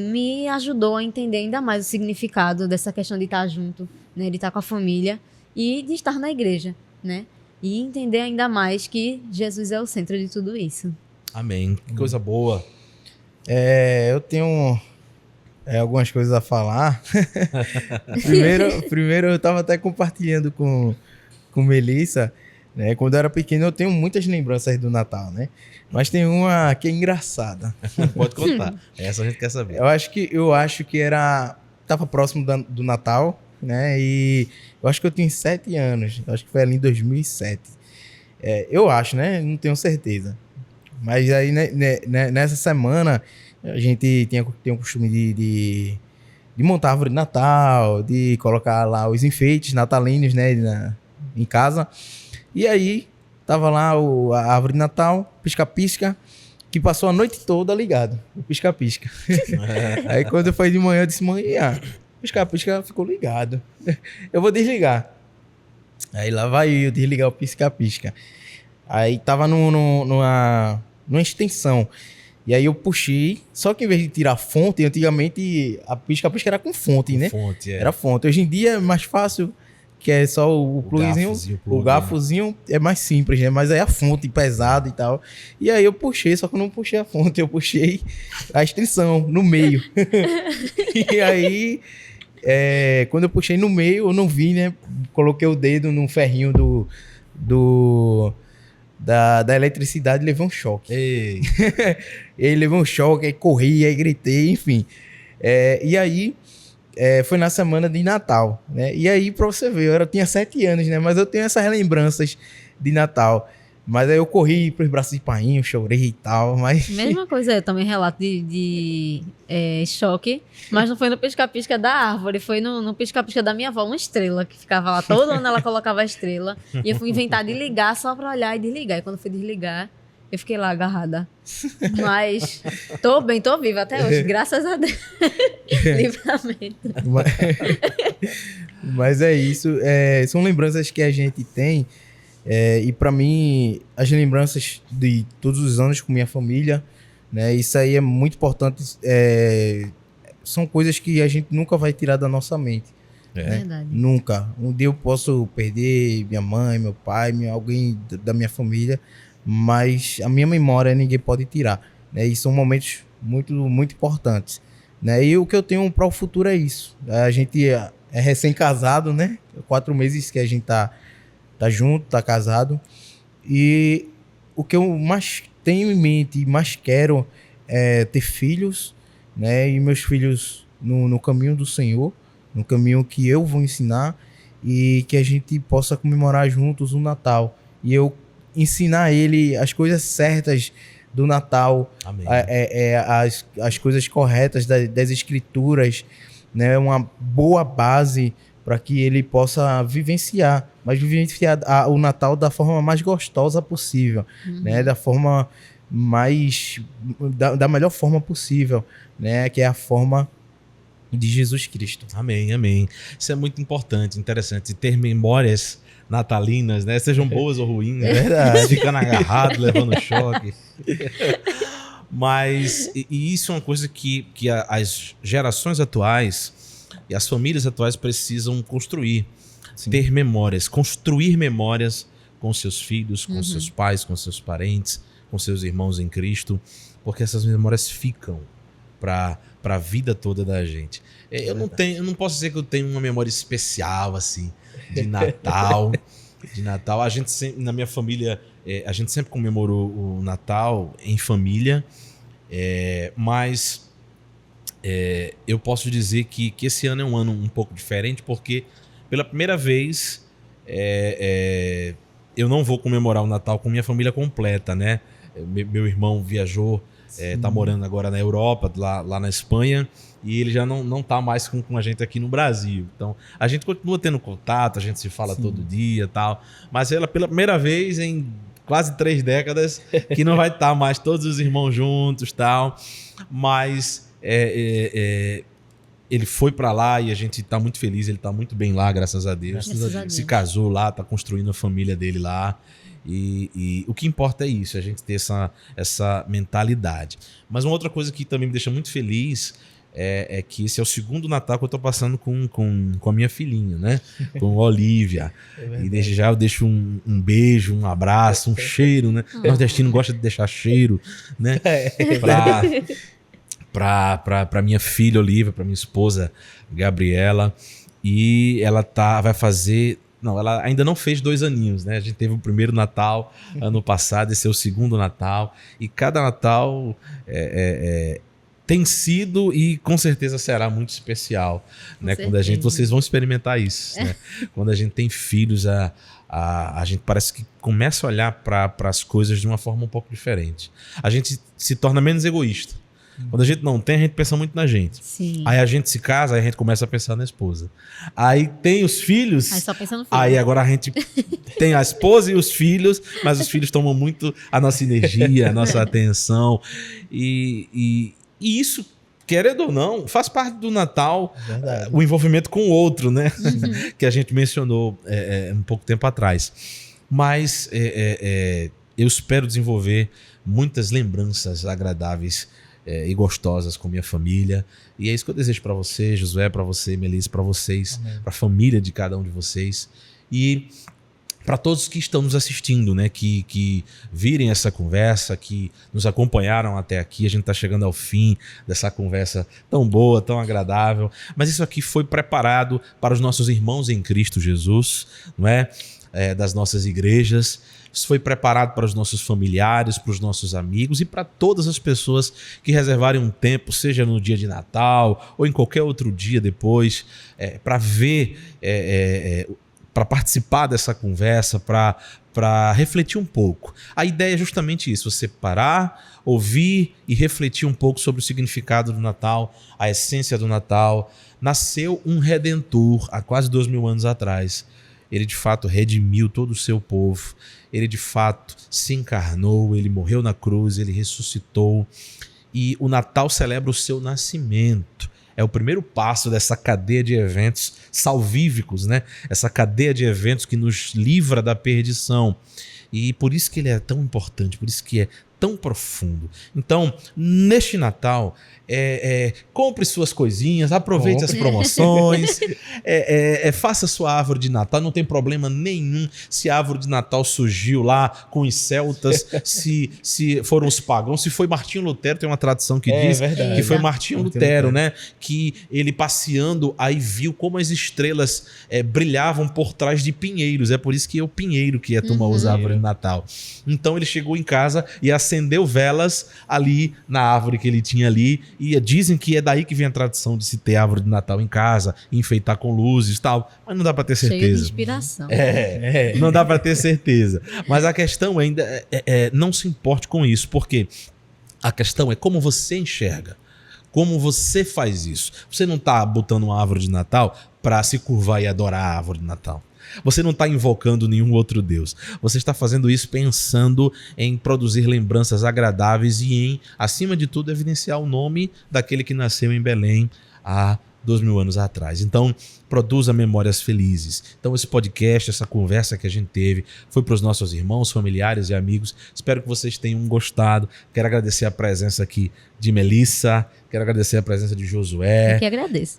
me ajudou a entender ainda mais o significado dessa questão de estar junto, né, de estar com a família e de estar na igreja, né? E entender ainda mais que Jesus é o centro de tudo isso. Amém. Que coisa boa. Eu tenho algumas coisas a falar. primeiro eu estava até compartilhando com Melissa, né? Quando eu era pequeno eu tenho muitas lembranças do Natal, né? Mas tem uma que é engraçada. Pode contar. Essa a gente quer saber. Eu acho que estava próximo do Natal, né? E eu acho que eu tinha 7 anos. Eu acho que foi ali em 2007. Eu acho, né? Não tenho certeza. Mas aí, nessa semana, a gente tem o costume de montar a árvore de Natal, de colocar lá os enfeites natalinos, né, em casa. E aí, tava lá a árvore de Natal, pisca-pisca, que passou a noite toda ligado, o pisca-pisca. Aí, quando foi de manhã, eu disse, mãe, pisca-pisca ficou ligado. Eu vou desligar. Aí lá vai eu desligar o pisca-pisca. Aí tava numa extensão. E aí eu puxei, só que em vez de tirar a fonte, antigamente a pisca-pisca era com fonte, né? Era fonte. Hoje em dia é mais fácil, que é só o pluguinho, o gafozinho é mais simples, né? Mas aí a fonte pesada e tal. E aí eu puxei, só que eu não puxei a fonte, eu puxei a extensão no meio. E aí, quando eu puxei no meio, eu não vi, né? Coloquei o dedo no ferrinho da eletricidade, levei um choque. Ele levou um choque, aí corri, aí gritei, enfim. E aí, foi na semana de Natal, né? E aí, pra você ver, eu tinha 7 anos, né? Mas eu tenho essas lembranças de Natal. Mas aí eu corri pros braços de painho, chorei e tal, mas... Mesma coisa, eu também relato de choque, mas não foi no pisca-pisca da árvore, foi no pisca-pisca da minha avó, uma estrela que ficava lá, todo ano ela colocava a estrela, e eu fui inventar de ligar só pra olhar e desligar, e quando eu fui desligar, eu fiquei lá agarrada. Mas tô bem, tô viva até hoje, graças a Deus. Livramento. Mas é isso, são lembranças que a gente tem. E para mim, as lembranças de todos os anos com minha família, né, isso aí é muito importante. São coisas que a gente nunca vai tirar da nossa mente. Né? Verdade. Nunca. Um dia eu posso perder minha mãe, meu pai, alguém da minha família, mas a minha memória ninguém pode tirar. Né? E são momentos muito, muito importantes. Né? E o que eu tenho para o futuro é isso. A gente é recém-casado, né? 4 meses que a gente tá junto, tá casado. E o que eu mais tenho em mente e mais quero é ter filhos, né? E meus filhos no caminho do Senhor, no caminho que eu vou ensinar, e que a gente possa comemorar juntos o Natal. E eu ensinar ele as coisas certas do Natal, Amém. as coisas corretas das escrituras, né? Uma boa base para que ele possa vivenciar o Natal da forma mais gostosa possível, né? Da forma da melhor forma possível, né? Que é a forma de Jesus Cristo. Amém, amém. Isso é muito importante, interessante. Ter memórias natalinas, né? Sejam boas ou ruins, né? É verdade. Ficando agarrado, levando choque. Mas e isso é uma coisa que as gerações atuais e as famílias atuais precisam construir. Sim. Ter memórias, construir memórias com seus filhos, com seus pais, com seus parentes, com seus irmãos em Cristo, porque essas memórias ficam para a vida toda da gente. Eu não posso dizer que eu tenho uma memória especial assim de Natal. De Natal, a gente sempre, na minha família, a gente sempre comemorou o Natal em família, mas eu posso dizer que esse ano é um ano um pouco diferente, porque pela primeira vez eu não vou comemorar o Natal com minha família completa, né? Meu irmão viajou, tá morando agora na Europa, lá na Espanha, e ele já não tá mais com a gente aqui no Brasil. Então, a gente continua tendo contato, a gente se fala todo dia e tal, mas ela, pela primeira vez em quase 3 décadas, que não vai estar mais todos os irmãos juntos e tal, mas ele foi pra lá e a gente tá muito feliz, ele tá muito bem lá, graças a Deus. Graças a Deus. Se casou lá, tá construindo a família dele lá. E o que importa é isso, a gente ter essa mentalidade. Mas uma outra coisa que também me deixa muito feliz é que esse é o segundo Natal que eu tô passando com a minha filhinha, né? Com a Olivia. E desde já eu deixo um beijo, um abraço, um cheiro, né? O nordestino gosta de deixar cheiro, né? Pra minha filha Olivia, pra minha esposa Gabriela. E ela vai fazer... Não, ela ainda não fez 2 aninhos, né? A gente teve o primeiro Natal ano passado, esse é o segundo Natal. E cada Natal tem sido e com certeza será muito especial, né? Quando vocês vão experimentar isso, né? Quando a gente tem filhos, a gente parece que começa a olhar para as coisas de uma forma um pouco diferente. A gente se torna menos egoísta. Quando a gente não tem, a gente pensa muito na gente. Sim. Aí a gente se casa, aí a gente começa a pensar na esposa. Aí tem os filhos. Aí só pensa no filho. Aí agora a gente tem a esposa e os filhos, mas os filhos tomam muito a nossa energia, a nossa atenção. E isso, querendo ou não, faz parte do Natal, o envolvimento com o outro, né? Que a gente mencionou um pouco tempo atrás. Mas eu espero desenvolver muitas lembranças agradáveis e gostosas com minha família. E é isso que eu desejo para você, Josué, para você, Melissa, para vocês, para a família de cada um de vocês. E para todos que estão nos assistindo, né, que virem essa conversa, que nos acompanharam até aqui. A gente está chegando ao fim dessa conversa tão boa, tão agradável. Mas isso aqui foi preparado para os nossos irmãos em Cristo Jesus, não é? Das nossas igrejas. Isso foi preparado para os nossos familiares, para os nossos amigos e para todas as pessoas que reservarem um tempo, seja no dia de Natal ou em qualquer outro dia depois, para ver, para participar dessa conversa, para refletir um pouco. A ideia é justamente isso, você parar, ouvir e refletir um pouco sobre o significado do Natal, a essência do Natal. Nasceu um Redentor há quase 2000 anos atrás. Ele de fato redimiu todo o seu povo, ele de fato se encarnou, ele morreu na cruz, ele ressuscitou, e o Natal celebra o seu nascimento. É o primeiro passo dessa cadeia de eventos salvíficos, né? Essa cadeia de eventos que nos livra da perdição. E por isso que ele é tão importante, por isso que é tão profundo. Então, neste Natal, compre suas coisinhas, aproveite as promoções, faça sua árvore de Natal, não tem problema nenhum se a árvore de Natal surgiu lá com os celtas, se foram os pagãos, se foi Martinho Lutero, tem uma tradição que diz verdade. que foi Martinho Lutero, né? Que ele passeando aí viu como as estrelas brilhavam por trás de pinheiros, é por isso que é o pinheiro que a turma usa a árvore de Natal. Então ele chegou em casa e acendeu velas ali na árvore que ele tinha ali, e dizem que é daí que vem a tradição de se ter árvore de Natal em casa, enfeitar com luzes e tal, mas não dá pra ter certeza. Cheio de inspiração. Não dá pra ter certeza. Mas a questão ainda não se importe com isso, porque a questão é como você enxerga, como você faz isso. Você não tá botando uma árvore de Natal pra se curvar e adorar a árvore de Natal. Você não está invocando nenhum outro Deus. Você está fazendo isso pensando em produzir lembranças agradáveis e em, acima de tudo, evidenciar o nome daquele que nasceu em Belém há 2000 anos atrás. Então, produza memórias felizes. Então, esse podcast, essa conversa que a gente teve, foi para os nossos irmãos, familiares e amigos. Espero que vocês tenham gostado. Quero agradecer a presença aqui de Melissa, quero agradecer a presença de Josué. Eu que agradeço.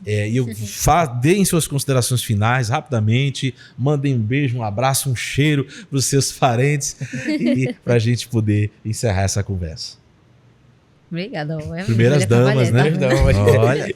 Deem suas considerações finais rapidamente, mandem um beijo, um abraço, um cheiro para os seus parentes e para a gente poder encerrar essa conversa. Obrigada. Primeiras damas, né? Olha.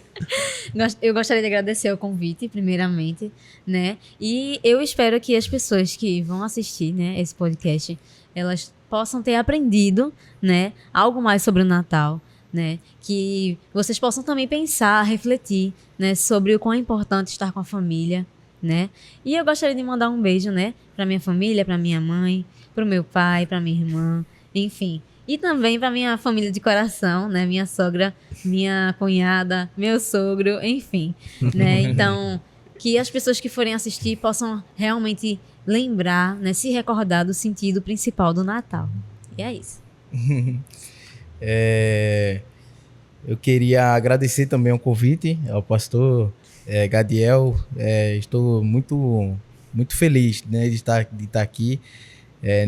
Eu gostaria de agradecer o convite, primeiramente, né? E eu espero que as pessoas que vão assistir, né, esse podcast, elas possam ter aprendido, né, algo mais sobre o Natal, né? Que vocês possam também pensar, refletir, né, sobre o quão é importante estar com a família, né? E eu gostaria de mandar um beijo, né, para minha família, para minha mãe, para o meu pai, para minha irmã, enfim. E também para minha família de coração, né? Minha sogra, minha cunhada, meu sogro, enfim, né? Então, que as pessoas que forem assistir possam realmente lembrar, né? Se recordar do sentido principal do Natal. E é isso. Eu queria agradecer também o convite ao pastor Gadiel. Estou muito, muito feliz, né, de estar aqui.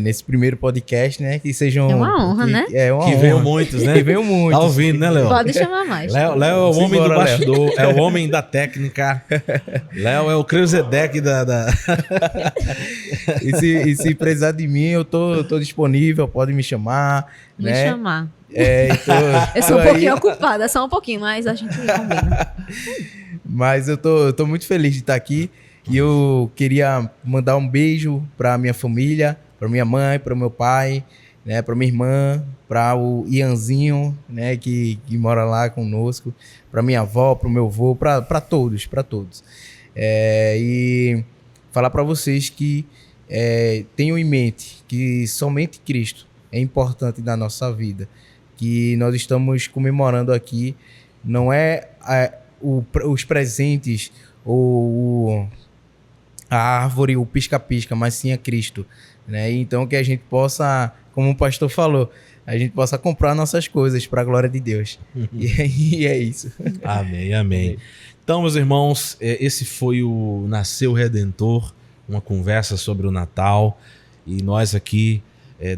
Nesse primeiro podcast, né? Que sejam. É uma honra, né? É uma honra. Venham muitos, né? Que venham muitos. Tá ouvindo, né, Léo? Pode chamar mais. Léo é o homem do bastidor, é o homem da técnica. Léo é o Creusedec da... E se precisar de mim, eu tô disponível, pode me chamar. Me né? chamar. Eu sou um pouquinho ocupada, só um pouquinho, mas a gente combina. Mas eu tô muito feliz de estar aqui. E eu queria mandar um beijo para minha família, para minha mãe, para o meu pai, né, para minha irmã, para o Ianzinho, né, que mora lá conosco, para minha avó, para o meu avô, para todos. E falar para vocês que tenham em mente que somente Cristo é importante na nossa vida, que nós estamos comemorando aqui, não é os presentes ou a árvore, o pisca-pisca, mas sim a Cristo, né? Então que a gente possa, como o pastor falou, a gente possa comprar nossas coisas para a glória de Deus. E é isso. Amém. Então, meus irmãos, esse foi o Nasceu Redentor, uma conversa sobre o Natal, e nós aqui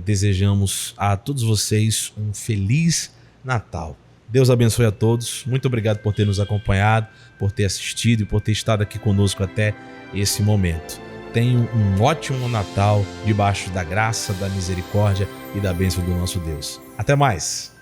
desejamos a todos vocês um feliz Natal. Deus abençoe a todos. Muito obrigado por ter nos acompanhado, por ter assistido e por ter estado aqui conosco até esse momento. Tenham um ótimo Natal debaixo da graça, da misericórdia e da bênção do nosso Deus. Até mais!